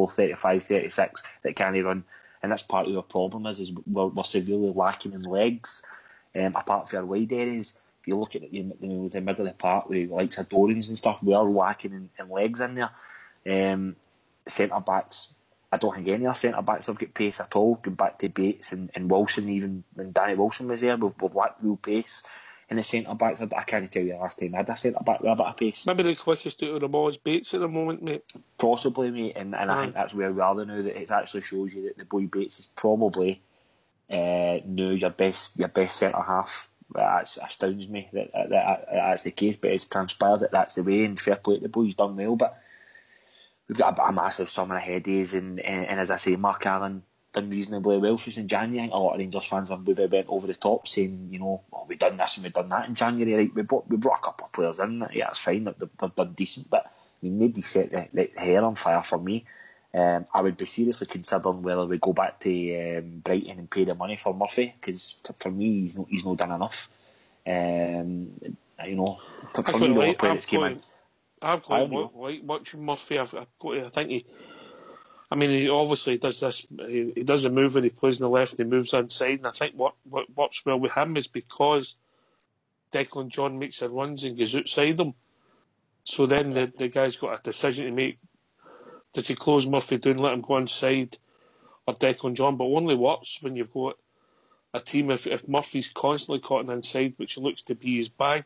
35, 36 that can't run, and that's part of the problem. Is we're severely lacking in legs. Apart from our wide areas, if you look at the middle of the park with likes of Dorans and stuff, we are lacking in legs in there. Centre backs, I don't think any of our centre backs have got pace at all. Going back to Bates and Wilson, even when Danny Wilson was there, we've lacked real pace. And the centre backs, I can't tell you the last time I had a centre back with a bit of pace. Maybe the quickest out of the ball is Bates at the moment, mate. Possibly, mate, and I think that's where we are now. That it actually shows you that the boy Bates is probably now your best centre half That astounds me that that's the case, but it's transpired that that's the way, and fair play to the boys, done well. But we've got a massive summer ahead of us, and as I say, Mark Allen done reasonably well for us in January. I think a lot of Rangers fans have maybe went over the top, saying, we've done this and we've done that in January. Right? We brought a couple of players in. Yeah, it's fine. They've done decent, but nobody set the hair on fire for me. I would be seriously considering whether we go back to Brighton and pay the money for Murphy, because for me he's not done enough. For me, the only player that's came in. I've quite like watching Murphy. I think he obviously does this. He does a move when he plays on the left and he moves inside. And I think what works well with him is because Declan John makes the runs and goes outside them. So then the guy's got a decision to make. Does he close Murphy down, let him go inside, or Declan John? But it only works when you've got a team. If Murphy's constantly caught inside, which looks to be his bag,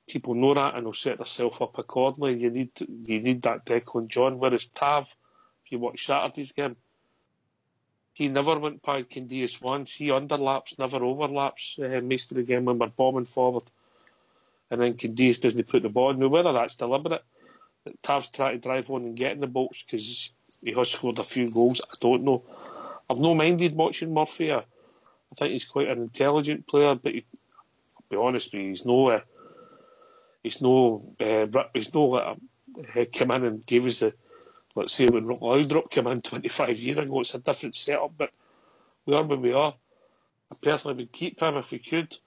people know that and will set themselves up accordingly. You need that Declan John. Whereas Tav, if you watch Saturday's game, he never went by Candias once. He underlaps, never overlaps most of the game when we're bombing forward. And then Candias doesn't put the ball. Now, whether that's deliberate, that Tav's trying to drive on and get in the box because he has scored a few goals, I don't know. I've no minded watching Murphy. I think he's quite an intelligent player, but I'll be honest with you, he's no come in and gave us let's say when Laudrup came in 25 years ago. It's a different setup, but we are where we are. I personally would keep him if we could,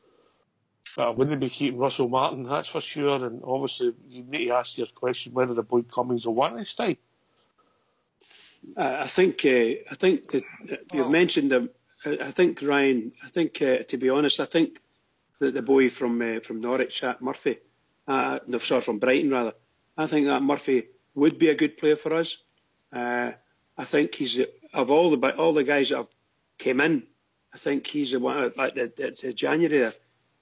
but I wouldn't be keeping Russell Martin, that's for sure. And obviously you need to ask your question whether the boy Cummings will want to stay. I think that you've mentioned him. I think Ryan. I think to be honest, I think that the boy from Norwich, Murphy, from Brighton rather. I think that Murphy would be a good player for us. I think he's of all the guys that have came in. I think he's the one like the January there.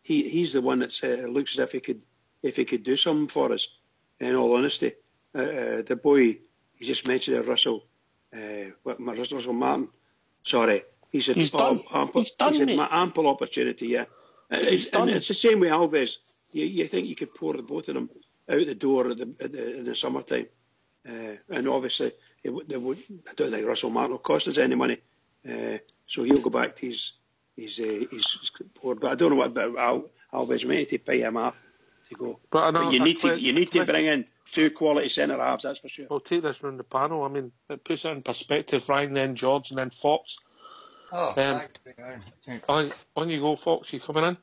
He's the one that looks as if he could do something for us. In all honesty, the boy you just mentioned, Russell Martin. Sorry, he's ample opportunity. Yeah, it's the same with Alves. You think you could pour the both of them out the door in the summertime, and obviously I don't think Russell Martin will cost us any money, so he'll go back to his board. But I don't know what about Alves. We need to pay him off to go. But you need to bring in two quality centre halves, that's for sure. I'll take this round the panel. I mean, it puts it in perspective. Ryan, then George, and then Fox. On you go, Fox. You coming in?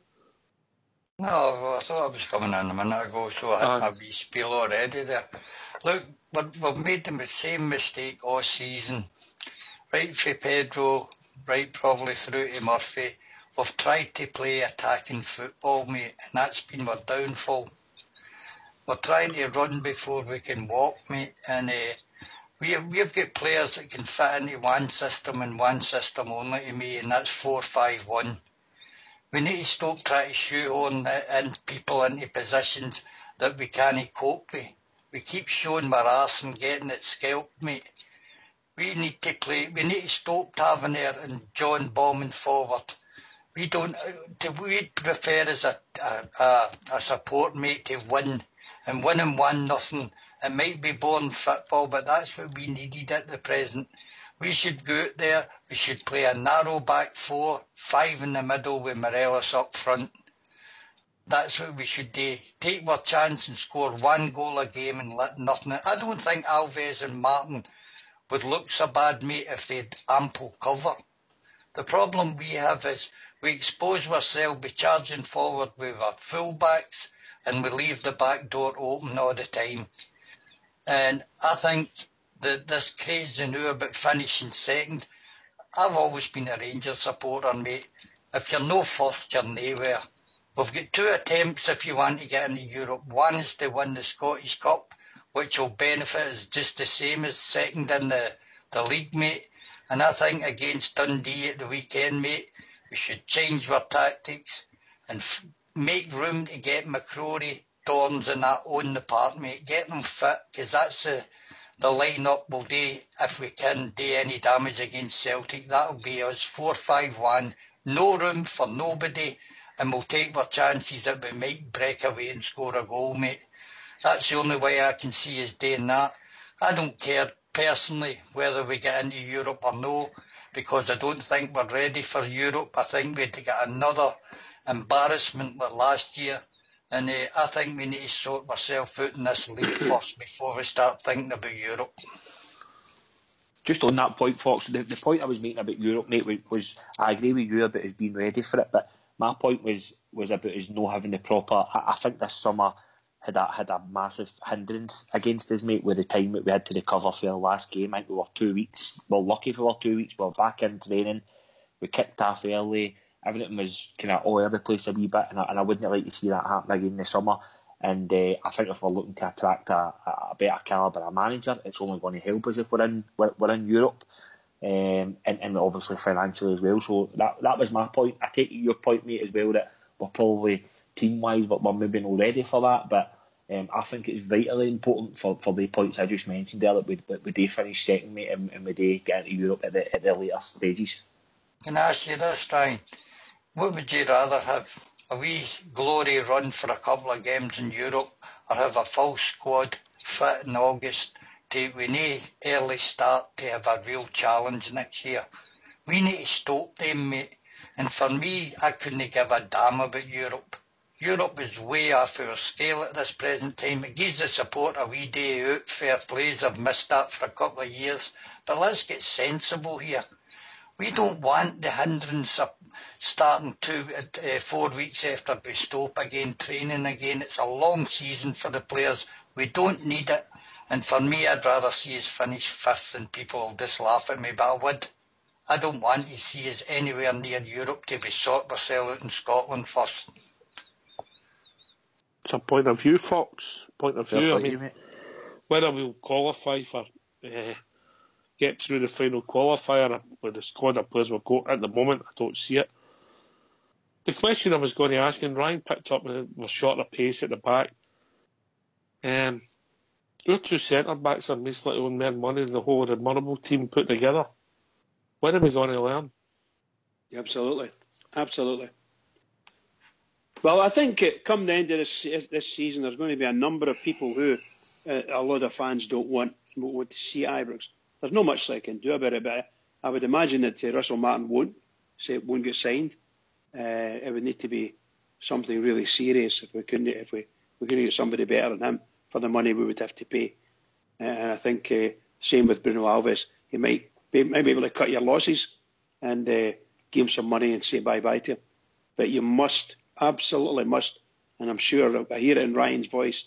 No, well, I thought I was coming in a minute ago, so I had my wee spiel already there. Look, we've made the same mistake all season. Right for Pedro, right probably through to Murphy. We've tried to play attacking football, mate, and that's been our downfall. We're trying to run before we can walk, mate, and we've got players that can fit into one system and one system only to me, and that's 4-5-1. We need to stop trying to shoehorn in people into positions that we can't cope with. We keep showing our arse and getting it scalped, mate. We need to stop Tavernier and John bombing forward. We prefer as a support mate to win, and winning 1-0. It might be boring football, but that's what we needed at the present. We should go out there, we should play a narrow back four, 5 in the middle with Morelos up front. That's what we should do. Take our chance and score 1 goal a game and let nothing. I don't think Alves and Martin would look so bad, mate, if they had ample cover. The problem we have is we expose ourselves by charging forward with our full-backs and we leave the back door open all the time. And I think that this crazy now about finishing second, I've always been a Rangers supporter, mate. If you're no first, you're nowhere. We've got 2 attempts if you want to get into Europe. One is to win the Scottish Cup, which will benefit us just the same as second in the league, mate. And I think against Dundee at the weekend, mate, we should change our tactics and make room to get McCrory, Dorns and that on the park, mate. Get them fit, because that's the line-up will do, if we can do any damage against Celtic. That'll be us, 4-5-1, no room for nobody, and we'll take our chances that we might break away and score a goal, mate. That's the only way I can see us doing that. I don't care personally whether we get into Europe or no, because I don't think we're ready for Europe. I think we'd get another embarrassment like last year, and I think we need to sort ourselves out in this league first before we start thinking about Europe. Just on that point, Fox, the point I was making about Europe, mate, was I agree with you about us being ready for it, but my point was about us not having the proper. I think this summer had a massive hindrance against us, mate, with the time that we had to recover for the last game. I think we were 2 weeks. Well, lucky we were 2 weeks. We were back in training. We kicked off early. Everything was kind of all over the place a wee bit, and I wouldn't like to see that happen again this summer. And I think if we're looking to attract a better calibre of manager, it's only going to help us if we're in Europe, and obviously financially as well. So that was my point. I take your point, mate, as well, that we're probably team-wise, but we're maybe not ready for that. But I think it's vitally important for the points I just mentioned there that we do finish second, mate, and we do get into Europe at the later stages. Can I ask you this, Ryan? What would you rather have? A wee glory run for a couple of games in Europe, or have a full squad fit in August? We need early start to have a real challenge next year. We need to stop them, mate. And for me, I couldn't give a damn about Europe. Europe is way off our scale at this present time. It gives the support a wee day out. Fair plays, I've missed that for a couple of years. But let's get sensible here. We don't want the hindrance of starting 4 weeks after we stop again, training again. It's a long season for the players. We don't need it. And for me, I'd rather see us finish fifth, and people will just laugh at me, but I would. I don't want to see us anywhere near Europe till we sort ourselves out in Scotland first. It's a point of view, Fox. Point of view. Yeah, I mean, whether we'll qualify for... get through the final qualifier with the squad of players we've got at the moment, I don't see it. The question I was going to ask, and Ryan picked up with short of pace at the back. Our two centre-backs are basically on more money than the whole of the Murrable team put together. When are we going to learn? Absolutely. Absolutely. Well, I think come the end of this season, there's going to be a number of people who a lot of fans don't want to see Ibrox. There's not much they can do about it, but I would imagine that Russell Martin won't get signed. It would need to be something really serious if we couldn't get somebody better than him for the money we would have to pay. And I think same with Bruno Alves. He might be able to cut your losses and give him some money and say bye-bye to him. But you must, absolutely must, and I'm sure I hear it in Ryan's voice,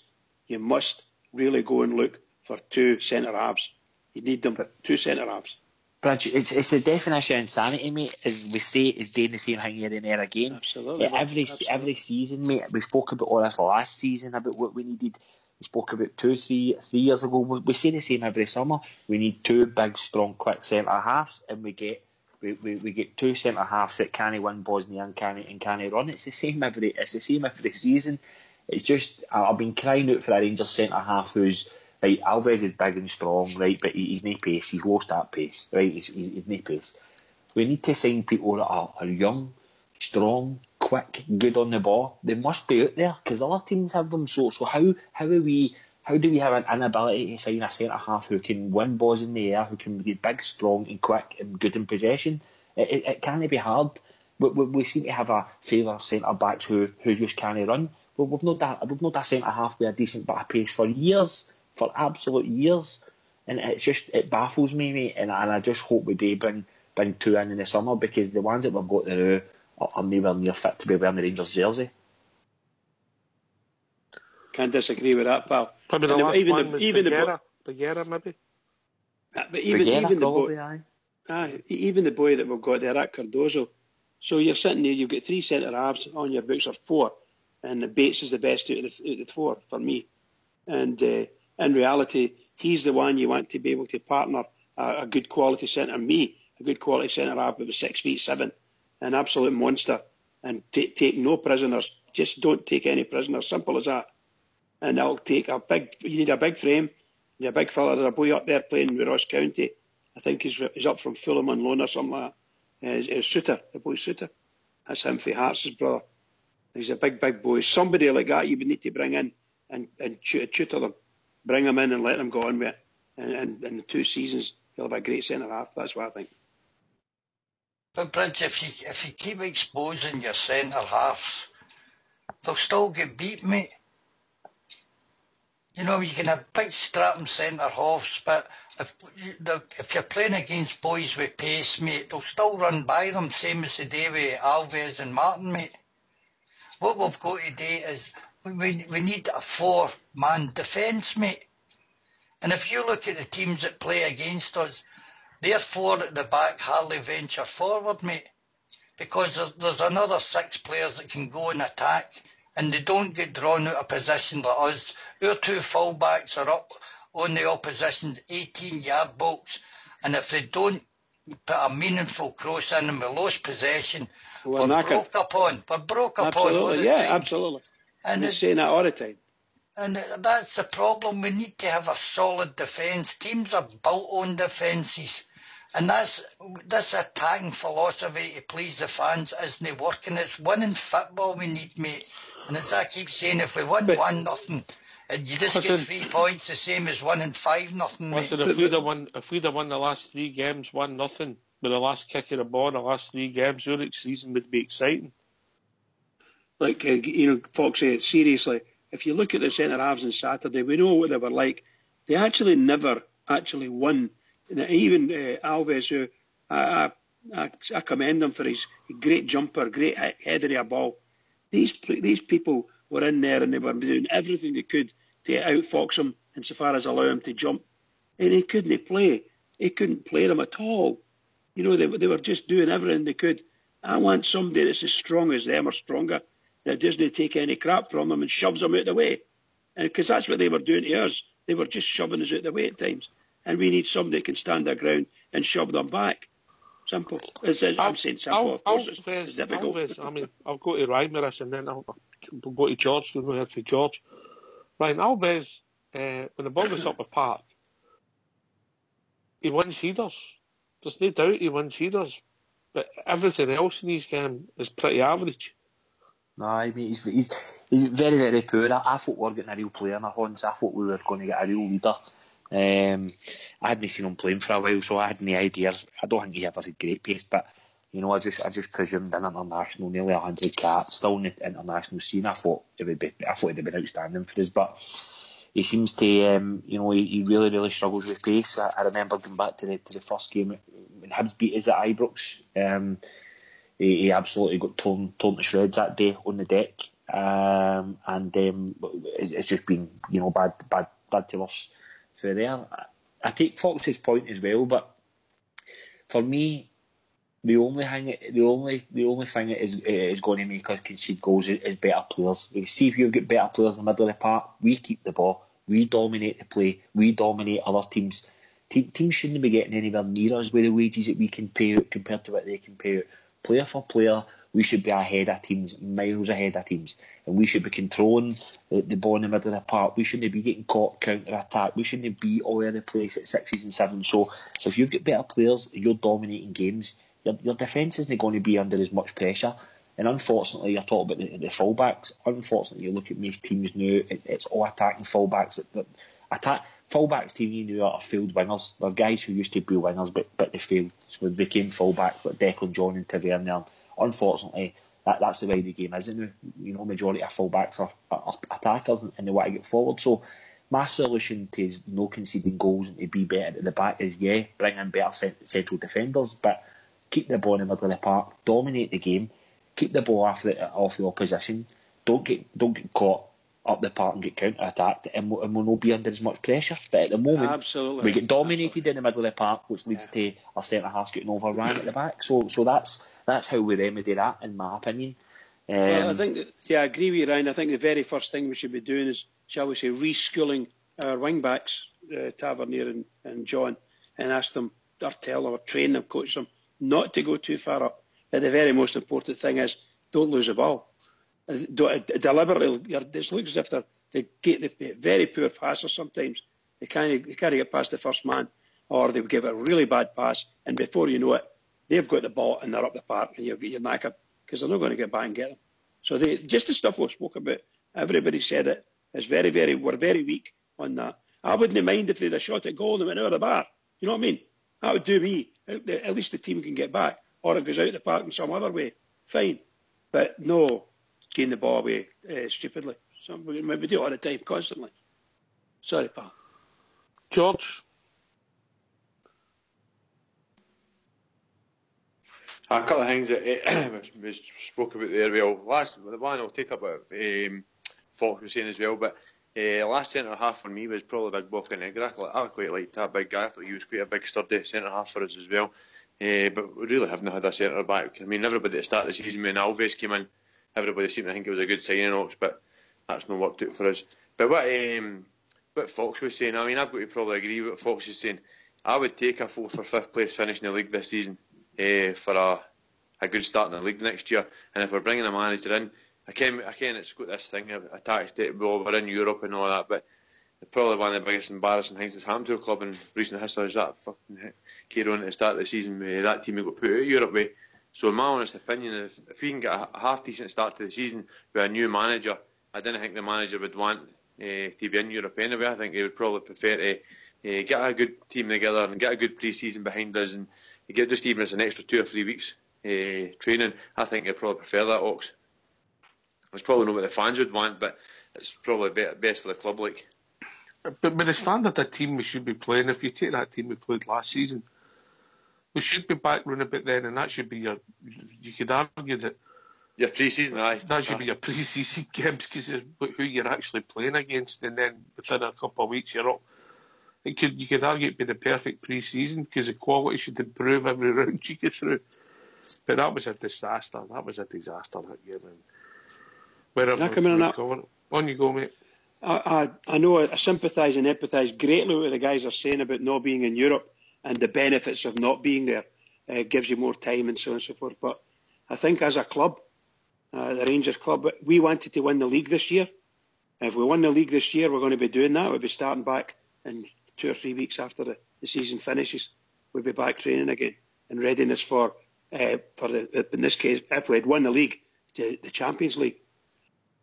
you must really go and look for two centre-halves. You need them, two centre-halves. But it's the definition of insanity, mate, as we say, is doing the same thing here and there again. Absolutely. Every season, mate, we spoke about all this last season, about what we needed. We spoke about 3 years ago. We say the same every summer. We need two big, strong, quick centre-halves, and we get two centre-halves that can't win Bosnia and can't run. It's the same every season. It's just, I've been crying out for a Rangers centre-half who's... Right, Alves is big and strong, right, but he's no pace. He's lost that pace, right? He's no pace. We need to sign people that are young, strong, quick, good on the ball. They must be out there because other teams have them. So how do we have an inability to sign a centre half who can win balls in the air, who can be big, strong, and quick and good in possession? It can't be hard. We seem to have a favour centre backs who just can't run. Well, we've not that centre half with a decent bit of pace for years. For absolute years, and it baffles me, mate. And I just hope we do bring two in the summer, because the ones that we've got now are nowhere near fit to be wearing the Rangers jersey. Can't disagree with that, pal. Probably the last one was Bagheera, maybe. But even the boy that we've got there at Cardozo. So you're sitting there, you've got three centre halves on your books, or four, and Bates is the best out of the four for me. And in reality, he's the one you want to be able to partner a good quality centre. A good quality centre half with 6'7", an absolute monster, and take no prisoners. Just don't take any prisoners. Simple as that. And I'll take you need a big frame, you need a big fella. There's a boy up there playing with Ross County. I think he's up from Fulham on loan or something like that. Suter, the boy Suter. That's him for Hearts' brother. He's a big boy. Somebody like that you would need to bring in and tutor them. Bring them in and let them go on with it. And in the 2 seasons, he'll have a great centre-half. That's what I think. But Bridge, if you keep exposing your centre-halves, they'll still get beat, mate. You know, you can have big strapping centre-halves, but if you're playing against boys with pace, mate, they'll still run by them, same as the day with Alves and Martin, mate. What we've got to do is we need a 4-man defence, mate. And if you look at the teams that play against us, their 4 at the back hardly venture forward, mate, because there's another 6 players that can go and attack, and they don't get drawn out of position like us. Our 2 full-backs are up on the opposition's 18-yard box, and if they don't put a meaningful cross in and we lost possession, we're broke upon. We're broke upon all the time. Absolutely. And they're saying that all the time. And that's the problem. We need to have a solid defence. Teams are built on defences. And this attacking philosophy to please the fans isn't working. It's winning football we need, mate. And as I keep saying, if we win 1-0, and you just get 3 points, the same as winning 5-0, mate. Listen, if we'd have won the last 3 games 1-0 with the last kick of the ball in the last 3 games, your season would be exciting. Like Foxy, seriously, if you look at the centre halves on Saturday, we know what they were like. They actually never won. Even Alves, who I commend him for his great jumper, great header of a ball. These people were in there and they were doing everything they could to outfox him insofar as allow him to jump. And he couldn't play. He couldn't play them at all. You know, they were just doing everything they could. I want somebody that's as strong as them or stronger, that doesn't take any crap from them and shoves them out of the way. And because that's what they were doing to us. They were just shoving us out of the way at times. And we need somebody that can stand their ground and shove them back. Simple. I'm saying simple, of course. It's difficult. Alves, I mean, I'll go to Ryan with this and then I'll go to George. We'll go ahead for George. Ryan, Alves, when the ball goes up the park, he wins headers. There's no doubt he wins headers. But everything else in his game is pretty average. No, I mean, he's very, very poor. I thought we were getting a real player in our hands. I thought we were going to get a real leader. I hadn't seen him playing for a while, so I had no idea. I don't think he ever had great pace, but you know, I just presumed in international, nearly 100 caps, still in the international scene. I thought it'd been outstanding for us, but he seems to, he really, really struggles with pace. I remember going back to the first game when Hibs beat us at Ibrox. He absolutely got torn to shreds that day on the deck, and it's just been bad to us for there. I take Fox's point as well, but for me, the only thing that is going to make us concede goals is better players. We see if you've got better players in the middle of the park, we keep the ball, we dominate the play, we dominate other teams. Teams shouldn't be getting anywhere near us with the wages that we can pay out compared to what they can pay out. Player for player, we should be ahead of teams, miles ahead of teams, and we should be controlling the ball in the middle of the park. We shouldn't be getting caught counter-attack. We shouldn't be all over the place at 6s and 7s. So if you've got better players, you're dominating games, your defence isn't going to be under as much pressure. And unfortunately, you're talking about the full-backs. Unfortunately, you look at most teams now, it's all attacking full-backs. Full-backs to me now are failed wingers. They're guys who used to be wingers, but they failed. So they became full-backs like Declan John and Tavernier. Unfortunately, that's the way the game is now. You know, majority of full-backs are attackers and they want to get forward. So my solution to no conceding goals and to be better at the back is, bring in better central defenders, but keep the ball in the middle of the park, dominate the game, keep the ball off the opposition, don't get caught up the park and get counter-attacked, and we'll not be under as much pressure. But at the moment, we get dominated in the middle of the park, which leads to our centre-half getting overrun at the back. So that's how we remedy that, in my opinion. Well, I think, I agree with you, Ryan. I think the very first thing we should be doing is, shall we say, reschooling our wing-backs, Tavernier and John, and ask them, or tell them, or train them, coach them, not to go too far up. But the very most important thing is, don't lose the ball. Deliberately, it looks as if they get the very poor passes sometimes. They can't get past the first man, or they give a really bad pass, and before you know it, they've got the ball and they're up the park, and you'll get your knacker because they're not going to get back and get them. So just the stuff we spoke about, everybody said it. It's we're very weak on that. I wouldn't mind if they'd a shot at goal and they went out of the bar. You know what I mean? That would do me. At least the team can get back. Or it goes out the park in some other way. Fine. But no, gain the ball away stupidly. So we do it all the time, constantly. Sorry, pal. George? A couple of things that we spoke about there. Well, the one I'll take up about Fox was saying as well, but last centre half for me was probably Big Boca Negra. I quite liked that big guy. I thought he was quite a big sturdy centre half for us as well. But we really haven't had a centre back. I mean, everybody at the start of the season when Alves came in, everybody seemed to think it was a good signing, Ox, but that's not worked out for us. But what Fox was saying, I mean, I've got to probably agree with what Fox is saying. I would take a 4th or 5th place finish in the league this season for a good start in the league next year. And if we're bringing a manager in, I can it's got this thing attached to it. Well, we're in Europe and all that, but probably one of the biggest embarrassing things that's happened to a club in recent history is that fucking carry on at the start of the season with that team who got put out of Europe with. So in my honest opinion, if we can get a half decent start to the season with a new manager, I didn't think the manager would want to be in Europe anyway. I think he would probably prefer to get a good team together and get a good pre-season behind us and get just even as an extra 2 or 3 weeks training. I think he'd probably prefer that, Ox. It's probably not what the fans would want, but it's probably best for the club. Like. But with the standard of team we should be playing, if you take that team we played last season, we should be back round a bit then, and that should be you could argue that your pre-season, aye. That should be your pre-season games because it's who you're actually playing against, and then within a couple of weeks you're up. You could argue it'd be the perfect pre-season because the quality should improve every round you get through. But that was a disaster. That year. Can I come in on that? On you go, mate. I know I sympathise and empathise greatly with what the guys are saying about not being in Europe and the benefits of not being there. It gives you more time and so on and so forth. But I think as a club, the Rangers club, we wanted to win the league this year. If we won the league this year, we're going to be doing that. We'll be starting back in 2 or 3 weeks after the season finishes. We'll be back training again in readiness for in this case, if we had won the league, the Champions League.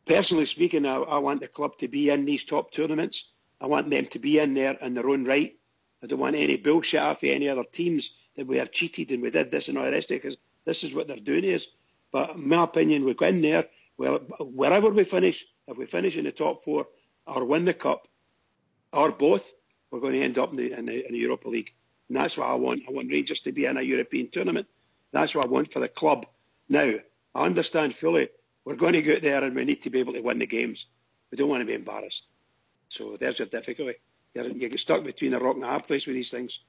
Personally speaking, I want the club to be in these top tournaments. I want them to be in there in their own right. I don't want any bullshit off of any other teams that we are cheated and we did this and all the rest of it, because this is what they're doing is. But in my opinion, we go in there, well, wherever we finish, if we finish in the top 4 or win the cup, or both, we're going to end up in the Europa League. And that's what I want. I want Rangers to be in a European tournament. That's what I want for the club. Now, I understand fully we're going to go out there and we need to be able to win the games. We don't want to be embarrassed. So there's your difficulty. You get stuck between a rock and a hard place with these things.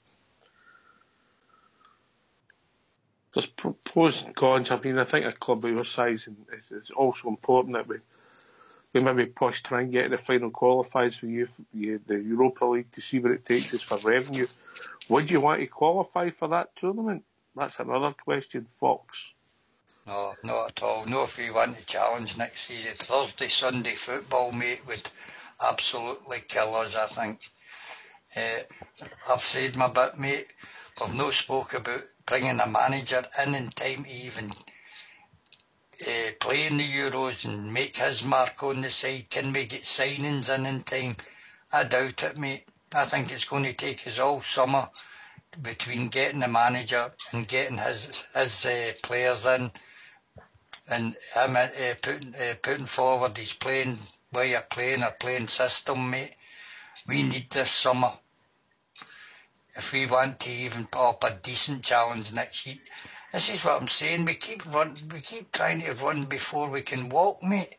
There's pros and cons. I mean, I think a club of your size is also important that we maybe try and get to the final qualifiers for the Europa League to see what it takes us for revenue. Would you want to qualify for that tournament? That's another question, Fox. No, not at all. No, if we want to challenge next season. Thursday, Sunday football, mate, would absolutely kill us, I think. I've said my bit, mate. I've no spoke about bringing a manager in time to even play in the Euros and make his mark on the side. Can we get signings in time? I doubt it, mate. I think it's going to take us all summer between getting the manager and getting his players in and him putting forward his way of playing system, mate. We need this summer if we want to even put up a decent challenge next year. This is what I'm saying. We keep trying to run before we can walk, mate.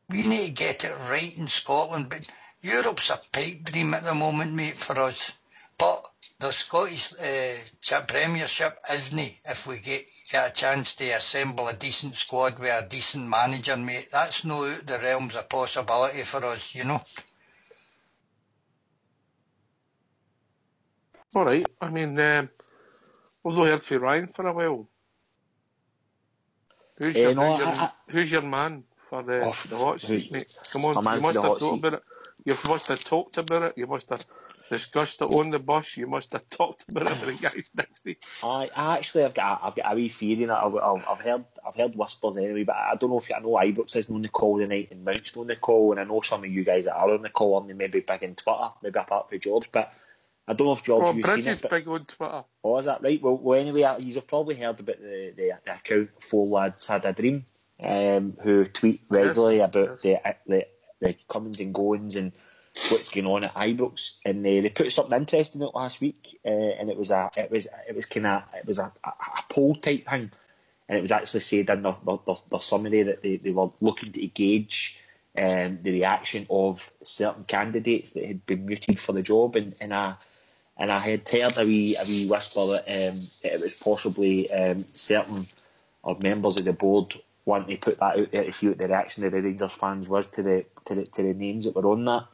We need to get it right in Scotland, but Europe's a pipe dream at the moment, mate, for us. But the Scottish Premiership isn't, if we get a chance to assemble a decent squad with a decent manager, mate. That's no out the realms of possibility for us, you know. All right. I mean, we've not heard from Ryan for a while. Who's your man for the hot seat, mate? Come on, you must have thought about it. You must have talked about it. You must have discussed it on the bus. You must have talked about it with the guys next to you. I've got a wee theory that I've heard whispers anyway, but I don't know if I know Ibrox isn't on the call tonight and Mount's on the call, and I know some of you guys that are on the call aren't maybe big on Twitter, maybe apart from George, but I don't know if George you've seen it. Big on Twitter. Oh, is that right? Well, anyway, you've probably heard about the account Four Lads Had a Dream, who tweet regularly about the comings and goings and what's going on at Ibrox, and they put something interesting out last week, and it was a poll type thing, and it was actually said in their summary that they were looking to gauge the reaction of certain candidates that had been muted for the job, and I had heard a wee whisper that it was possibly certain of members of the board wanting to put that out there to see what the reaction of the Rangers fans was to the names that were on that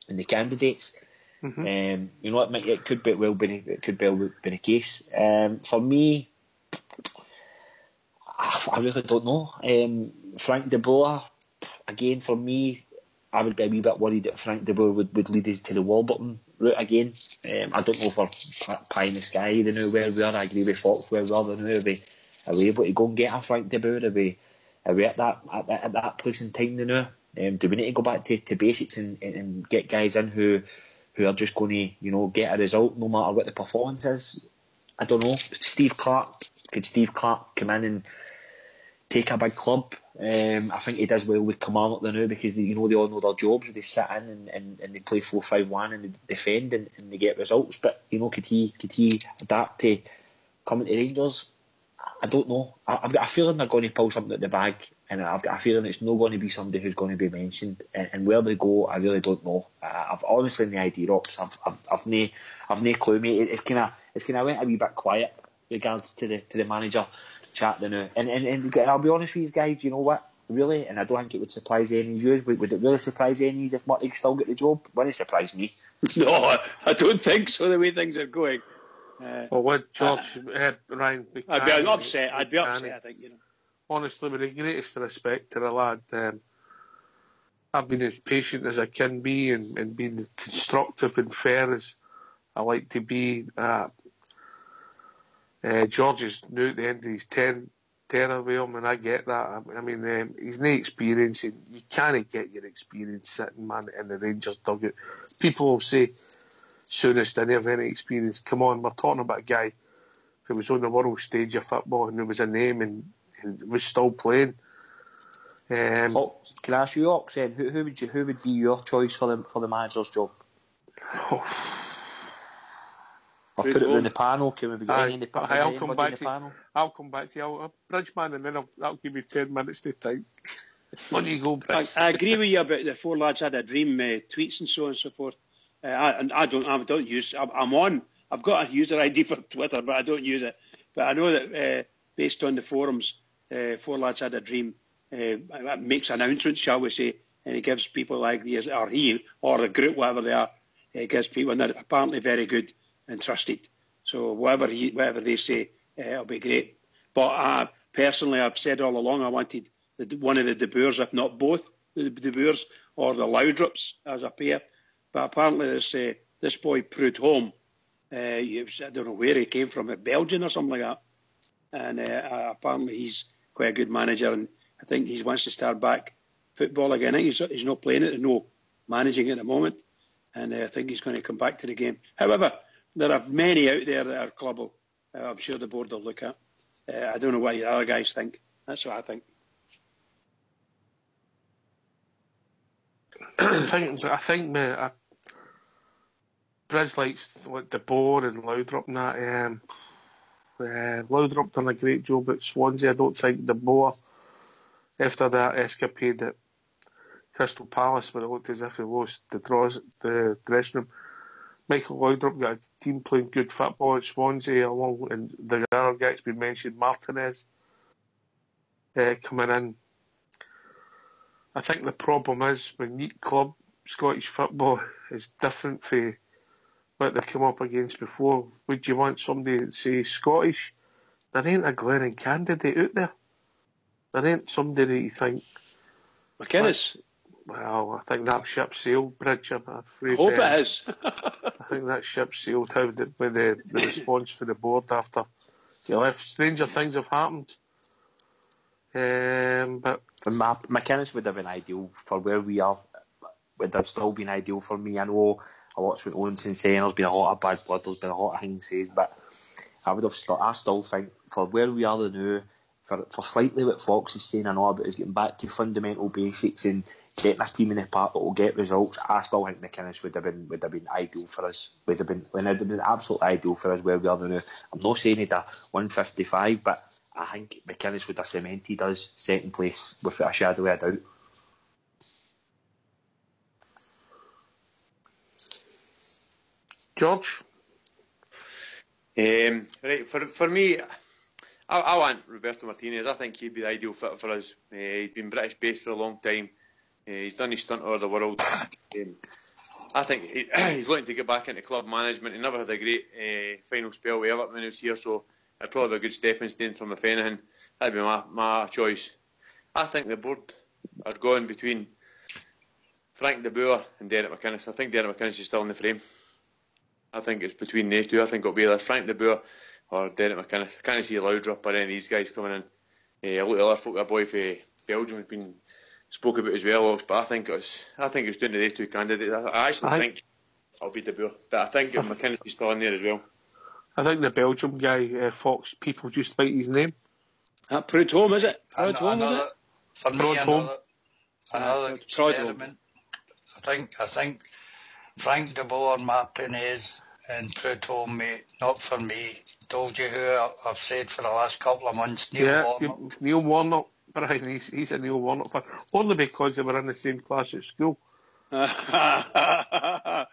and the candidates. Mm-hmm. You know what? It could well be the case. For me, I really don't know. Frank de Boer, again, for me, I would be a wee bit worried that Frank de Boer would lead us to the Warburton route again. I don't know if we're pie in the sky the now where we are. I agree with Fox where we are the now. Are we able to go and get a Frank de Boer? Are we at that place in time now? Do we need to go back to basics and get guys in who are just going to get a result no matter what the performance is? I don't know. Could Steve Clarke come in and take a big club? I think he does well with Kilmarnock now because they all know their jobs. They sit in and they play 4-5-1 and they defend and they get results. But could he adapt to coming to Rangers? I don't know. I've got a feeling they're going to pull something out the bag, and I've got a feeling it's not going to be somebody who's going to be mentioned. And where they go, I really don't know. I've honestly no idea, Rops. I've no clue, mate. It's kind of went a wee bit quiet regards to the manager chat now. And I'll be honest with you guys. You know what? Really, and I don't think it would surprise any of you. Would it really surprise any of you if Murtig still get the job? Wouldn't it surprise me? No, I don't think so. The way things are going. Well, what George Ryan? I'd be upset. I think. Honestly, with the greatest respect to the lad, I've been as patient as I can be and been constructive and fair as I like to be. George is now at the end of his tenure with him, and I get that. I mean, he's no experience, and you can't get your experience sitting man in the Rangers dugout. People will say, soonest didn't have any experience. Come on, we're talking about a guy who was on the world stage of football and there was a name and was still playing. Can I ask you, Ox, who would be your choice for the manager's job? I'll put it in the panel. Can we get any in the panel? I'll come back to you. I'll Bridgeman, and then I'll give you 10 minutes to think. On you go, Bridge. I agree with you about the Four Lads Had a Dream tweets and so on and so forth. I don't use. I'm on. I've got a user ID for Twitter, but I don't use it. But I know that based on the forums, Four Lads Had a Dream makes announcements, shall we say, and he gives people ideas, or he or the group, whatever they are, gives people, and they're apparently very good and trusted. So whatever they say, it'll be great. But personally, I've said all along I wanted one of the De Boers, if not both the De Boers or the Laudrups as a pair. But apparently this boy Prudhomme, I don't know where he came from, Belgium or something like that. And apparently he's quite a good manager, and I think he wants to start back football again. I think he's not playing it, no managing at the moment, and I think he's going to come back to the game. However, there are many out there that are clubbable. I'm sure the board will look at. I don't know what the other guys think. That's what I think. I think Bridge likes De Boer and Laudrup and that. Laudrup done a great job at Swansea. I don't think De Boer, after that escapade at Crystal Palace, where it looked as if he lost the dressing room, Michael Laudrup got a team playing good football at Swansea, along, and the other guy's been mentioned, Martinez, coming in. I think the problem is when neat club Scottish football is different from what they've come up against before. Would you want somebody to say Scottish? There ain't a glaring candidate out there. There ain't somebody that you think... McInnes? Well, I think that ship sailed, Bridge. I'm afraid. I hope it is. I think that ship sailed. How did with the response for the board after he left? Stranger things have happened. But McInnes would have been ideal for where we are. Would have still been ideal for me. I know a lot's been Owenson saying there's been a lot of bad blood, there's been a lot of things said, but I still think for where we are now, for slightly what Fox is saying and all about is getting back to fundamental basics and getting a team in the park that will get results. I still think McInnes would have been ideal for us. Would have been absolutely ideal for us where we are now. I'm not saying he'd a 155, but I think McInnes would have cemented us second place without a shadow of a doubt. George? Right, for me, I want Roberto Martinez. I think he'd be the ideal fit for us. He's been British based for a long time. He's done his stunt over the world. I think he's looking to get back into club management. He never had a great final spell with Everton when he was here, so it'd probably be a good stepping stone from if anything. That'd be my choice. I think the board are going between Frank de Boer and Derek McInnes. I think Derek McInnes is still in the frame. I think it's between they two. I think it'll be either Frank de Boer or Derek McInnes. I can't see Loudrup or any of these guys coming in. A lot of other folk, a boy from Belgium has been spoke about as well, but I think it's down to the two candidates. I actually think it'll be de Boer, but I think McInnes is still in there as well. I think the Belgium guy, Fox, people just like his name. Prudhomme, is it? Prudhomme, is it? For me, another experiment. I think Frank de Boer, Martinez and Prudhomme, mate, not for me. Told you who I've said for the last couple of months, Neil Warnock. Brian, he's a Neil Warnock fan. Only because they were in the same class at school. I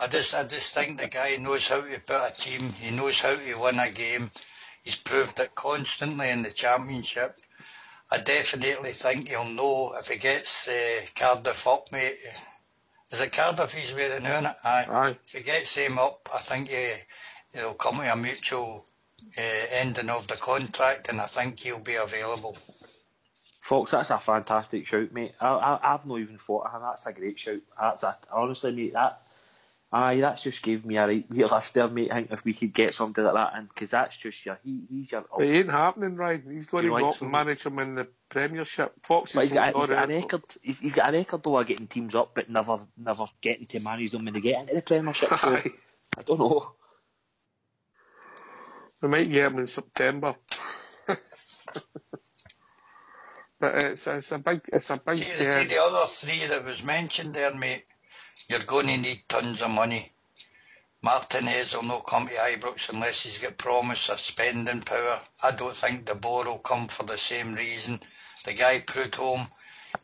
just think the guy knows how to put a team. He knows how to win a game. He's proved it constantly in the Championship. I definitely think he'll know if he gets Cardiff up, mate. Is it Cardiff he's wearing now? Aye. If he gets him up, I think he'll come to a mutual ending of the contract, and I think he'll be available. Fox, that's a fantastic shout, mate. I've not even thought of him. That's a great shout. Honestly, mate, that's just gave me a right real lift there, mate. I think if we could get something like that in, because that's just he's your... But it ain't happening, Ryan. He's got to go up and manage him in the Premiership. Fox he's got a record. He's got a record though of getting teams up, but never getting to manage them when they get into the Premiership. So I don't know. We might get him in September. But it's a big. See the other three that was mentioned there, mate. You're going to need tons of money. Martinez will not come to Ibrox unless he's got promise of spending power. I don't think De Boer will come for the same reason. The guy Prudhomme,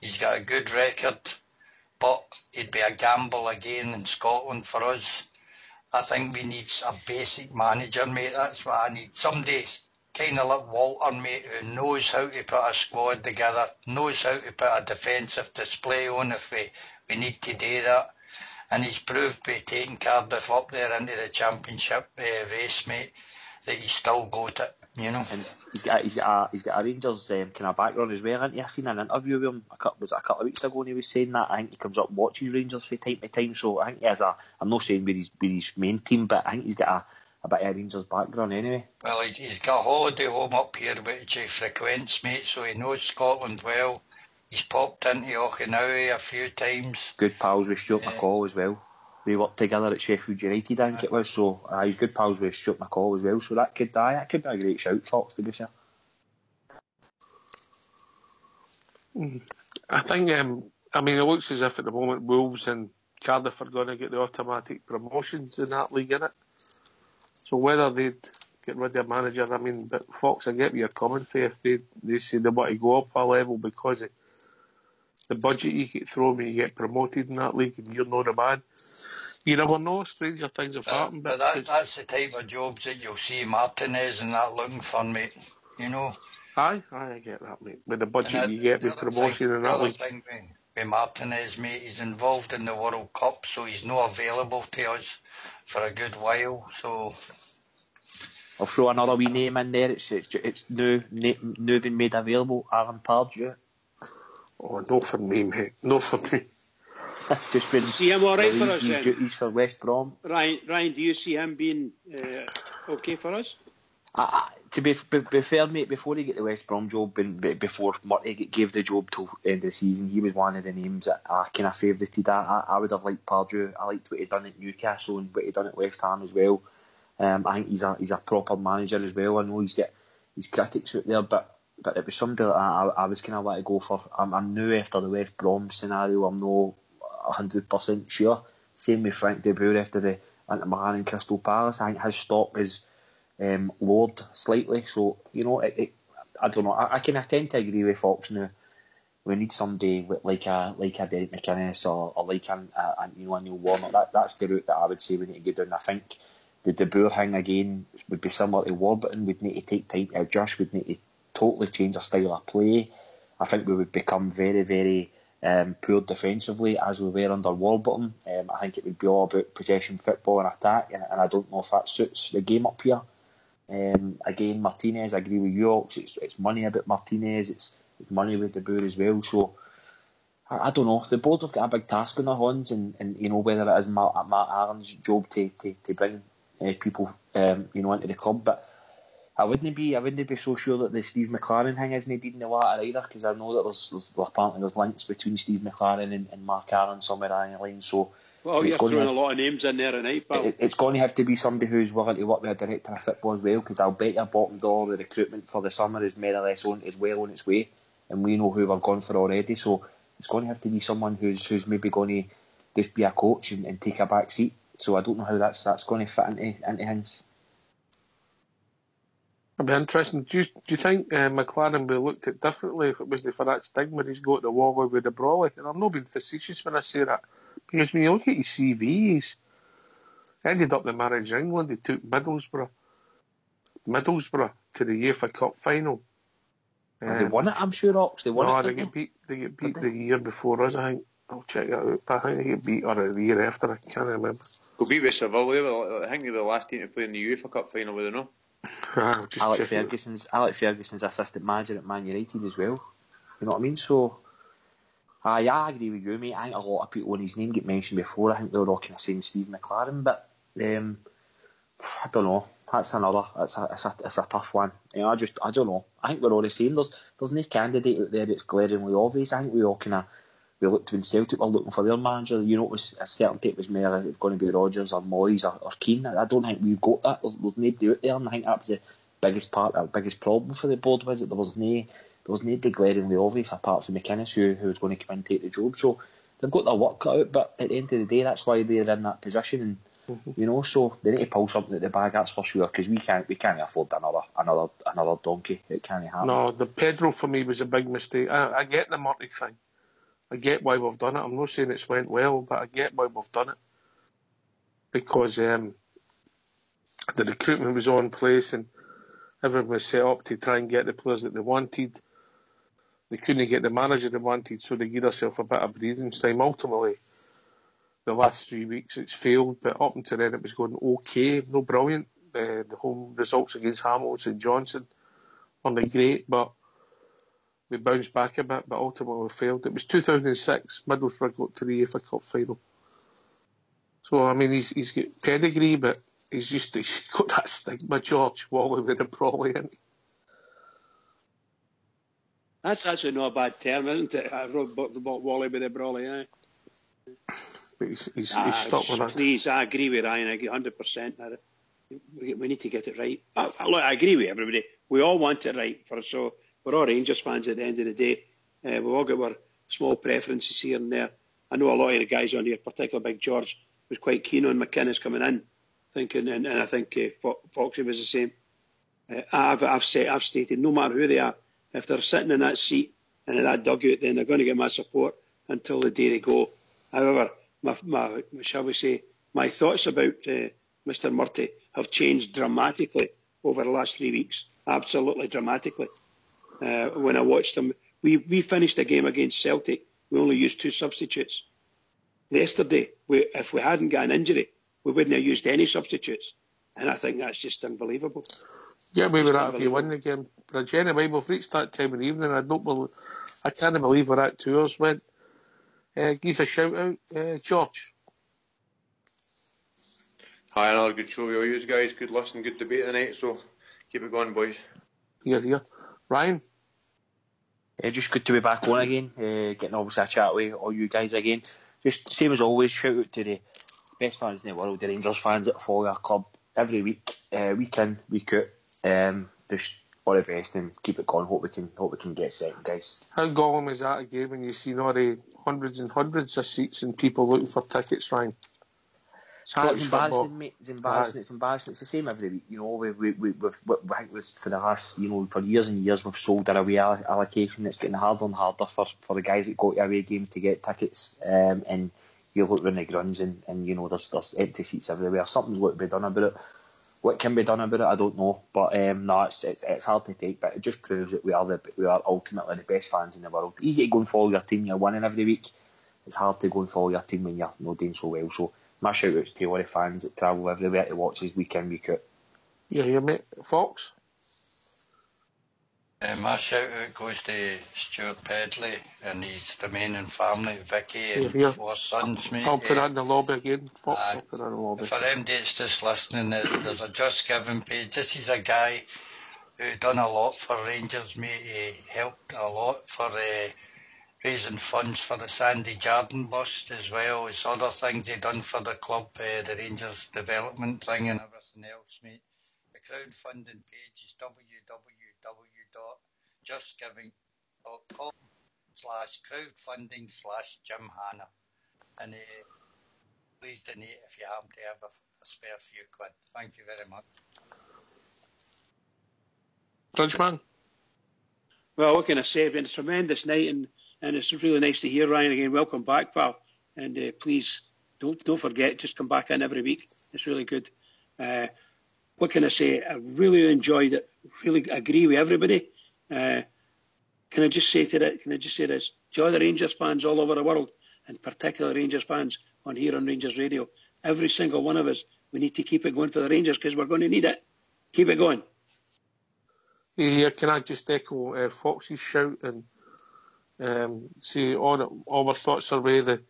he's got a good record, but it'd be a gamble again in Scotland for us. I think we need a basic manager, mate. That's what I need. Somebody kind of like Walter, mate, who knows how to put a squad together, knows how to put a defensive display on if we need to do that. And he's proved by taking Cardiff up there into the Championship race, mate, that he's still got it, you know. And he's got a Rangers kind of background as well, hasn't he? I seen an interview with him a couple of weeks ago, and he was saying that I think he comes up and watches Rangers from time to time. So I think he has I'm not saying with his main team, but I think he's got a bit of a Rangers background anyway. Well, he's got a holiday home up here which he frequents, mate, so he knows Scotland well. He's popped into Okinawa a few times. Good pals with Stuart McCall as well. They worked together at Sheffield United, I think it was. So he's good pals with Stuart McCall as well. So that could be a great shout, Fox, to be fair. I think, it looks as if at the moment Wolves and Cardiff are going to get the automatic promotions in that league, innit? So whether they'd get rid of a manager, but Fox, I get where you're coming from if they say they want to go up a level because of the budget you get thrown when you get promoted in that league and you're not a man. You never know, stranger things have happened. But that's the type of jobs that you'll see Martinez and that looking for, mate, you know. Aye, I get that, mate. With the budget you get with promotion in that league. The other thing with Martinez, mate, he's involved in the World Cup, so he's not available to us for a good while, so... I'll throw another wee name in there. It's now been made available. Alan Pardew. Oh, no for me, mate. No for me. Just been see him all right for us then? Duties for West Brom. Ryan, do you see him being okay for us? To be fair, mate, before he got the West Brom job, before Murty gave the job till the end of the season, he was one of the names that I kind of favoured. I would have liked Pardew. I liked what he'd done at Newcastle and what he'd done at West Ham as well. I think he's a proper manager as well. I know he's got his critics out there, but it was somebody that I was kind of let to go for. I'm new after the West Brom scenario. I'm not 100% sure. Same with Frank de Boer after the Inter and Crystal Palace. I think his stock is lowered slightly. So I don't know. I can tend to agree with Fox now. We need somebody like a Derek McInnes or like a Neil Warnock. That's the route that I would say we need to go down. I think the De Boer thing again would be similar to Warburton. We'd need to take time to adjust. We'd need to totally change our style of play. I think we would become very, very poor defensively as we were under Warburton. I think it would be all about possession football and attack, and I don't know if that suits the game up here. Again, Martinez, I agree with you, Ox. It's money about Martinez. It's money with De Boer as well. So I don't know. The board have got a big task on their hands, and whether it is Matt Allen's job to bring people into the club, but I wouldn't be so sure that the Steve McLaren thing isn't dead in the water either, because I know that there's apparently links between Steve McLaren and Mark Allen somewhere along the line. So you're throwing a lot of names in there tonight, pal. It's going to have to be somebody who's willing to work with a director of football as well, because I'll bet your bottom dollar the recruitment for the summer is more or less on its way, and we know who we've gone for already. So it's going to have to be someone who's maybe going to just be a coach and take a back seat. So I don't know how that's going to fit into things. It'd be interesting. Do you think McLaren would be looked at differently if it wasn't for that stigma he's got to Wally with the Brawley? And I'm not being facetious when I say that, because when you look at his CV, he's ended up the Manager England. He took Middlesbrough to the UEFA Cup final. They won it, I'm sure, Ox. They won it. They get beat the year before us, I think. I'll check that out. But I think they get beat or the year after. I can't remember. Go beat with Seville. I think they were the last team to play in the UEFA Cup final, were they not? Alex Ferguson's assistant manager at Man United as well. You know what I mean? So, I agree with you, mate. I think a lot of people, when his name get mentioned before, I think they were all kind of saying Steve McLaren, but I don't know. That's another. It's a tough one. I don't know. I think we're all the same. There's no candidate out there that's glaringly obvious. I think we all we looked when Celtic were looking for their manager. It was a certainty it was more going to be Rodgers or Moyes or Keane. I don't think we've got that. There's nobody out there, and I think that was the biggest problem for the board, was that there was nobody glaringly obvious apart from McInnes who was going to come and take the job. So they've got their work cut out, but at the end of the day, that's why they're in that position, and so they need to pull something out the bag, that's for sure, because we can't afford another donkey. It can't happen. No, the Pedro for me was a big mistake. I get the Murty thing. I get why we've done it. I'm not saying it's went well, but I get why we've done it. Because the recruitment was on place and everyone was set up to try and get the players that they wanted. They couldn't get the manager they wanted, so they gave themselves a bit of breathing time. Ultimately, the last 3 weeks it's failed, but up until then it was going okay, no brilliant. The home results against Hamilton and Johnson weren't great, but we bounced back a bit, but ultimately failed. It was 2006, Middlesbrough got to the UEFA Cup final. So, I mean, he's got pedigree, but he's got that stigma, George Wally with a Brawley in. That's actually not a bad term, isn't it? Wally with a Brawley, eh? But he's stuck with that. Please, I agree with Ryan. I get 100%. We need to get it right. I agree with everybody. We all want it right, so we're all Rangers fans at the end of the day. We've all got our small preferences here and there. I know a lot of the guys on here, particularly Big George, was quite keen on McInnes coming in, and I think Foxy was the same. I've stated, no matter who they are, if they're sitting in that seat and in that dugout, then they're going to get my support until the day they go. However, my thoughts about Mr. Murty have changed dramatically over the last 3 weeks. Absolutely dramatically. When I watched them, we finished the game against Celtic. We only used 2 substitutes. Yesterday, if we hadn't got an injury, we wouldn't have used any substitutes. And I think that's just unbelievable. Get away with that if you win the game. But anyway, we've reached that time of the evening. I can't believe we're at 2 hours went. Give us a shout out, George. Hi, another good show with all you guys. Good listening, good debate tonight. So keep it going, boys. Here. Ryan? Just good to be back on again. Getting obviously a chat with all you guys again. Just same as always, shout out to the best fans in the world, the Rangers fans that follow our club every week, week in, week out. Just all the best and keep it going. Hope we can get second, guys. How galling is that again when you see all the hundreds and hundreds of seats and people looking for tickets, Ryan? It's embarrassing, mate. It's embarrassing. It's embarrassing. It's the same every week. You know, we've I think for the last, for years and years, we've sold our away allocation. It's getting harder and harder for the guys that go to away games to get tickets. And you look around the grounds and there's empty seats everywhere. Something's got to be done about it. What can be done about it, I don't know. But no, it's hard to take. But it just proves that we are ultimately the best fans in the world. Easy to go and follow your team. You're winning every week. It's hard to go and follow your team when you're not doing so well. So my shout outs to all the fans that travel everywhere to watch us week in, week out. Yeah, mate. Fox? My shout out goes to Stuart Pedley and his remaining family, Vicky and 4 sons, mate. I'll put that in the lobby again. Fox, I'll put that in the lobby. For them dates just listening, there's a Just Giving page. This is a guy who done a lot for Rangers, mate. He helped a lot for raising funds for the Sandy Jardine bust, as well as other things he done for the club, the Rangers development thing and everything else, mate. The crowdfunding page is www.justgiving.com/crowdfunding/Jim Hanna. And please donate if you happen to have a spare few quid. Thank you very much. Bridgeman? Well, what can I say? It's been a tremendous night, and it's really nice to hear Ryan again. Welcome back, pal. And please don't forget, just come back in every week. It's really good. What can I say? I really enjoyed it. Really agree with everybody. Can I just say this? To all the Rangers fans all over the world, and particularly Rangers fans on here on Rangers Radio, every single one of us, we need to keep it going for the Rangers because we're going to need it. Keep it going. Yeah, can I just echo Fox's shout and see all our thoughts are with the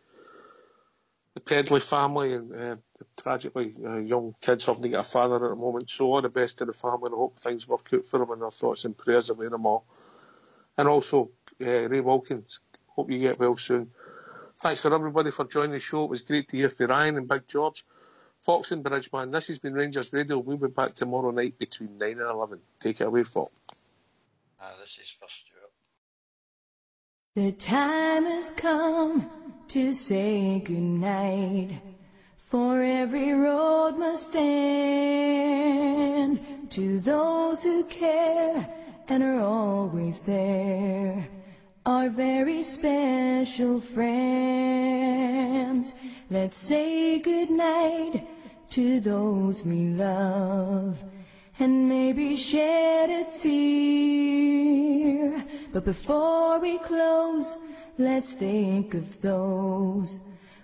Pedley family and the tragically young kids having to get a father at the moment. So all the best to the family, and I hope things work out for them, and our thoughts and prayers are with them all. And also, Ray Wilkins, hope you get well soon. Thanks for everybody for joining the show. It was great to hear from Ryan and Big George. Fox and Bridgeman, this has been Rangers Radio. We'll be back tomorrow night between 9 and 11. Take it away, Fox. This is for Stuart. The time has come to say goodnight, for every road must stand. To those who care and are always there, our very special friends. Let's say goodnight to those we love, and maybe shed a tear. But before we close, let's think of those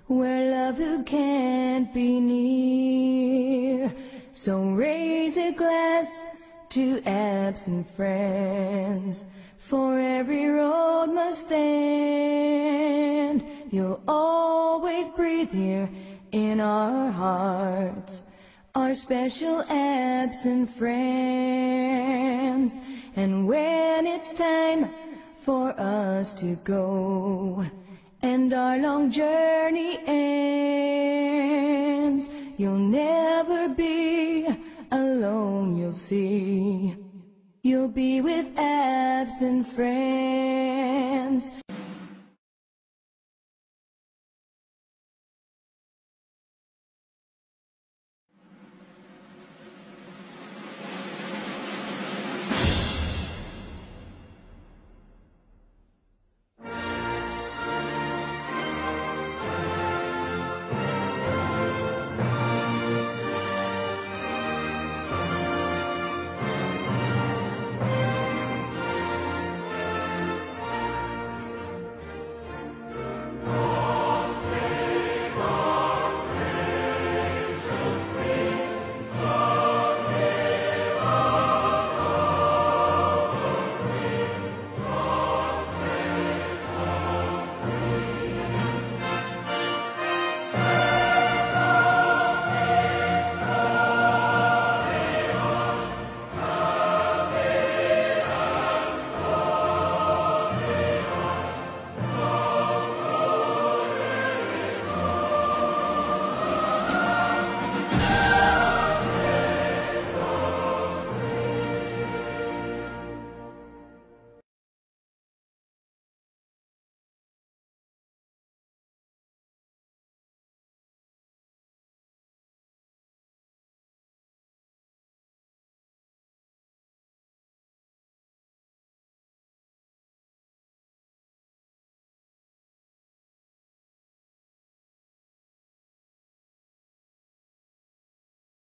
where love who can't be near. So raise a glass to absent friends, for every road must stand. You'll always breathe here in our hearts, our special absent friends. And when it's time for us to go, and our long journey ends, you'll never be alone, you'll see. You'll be with absent friends.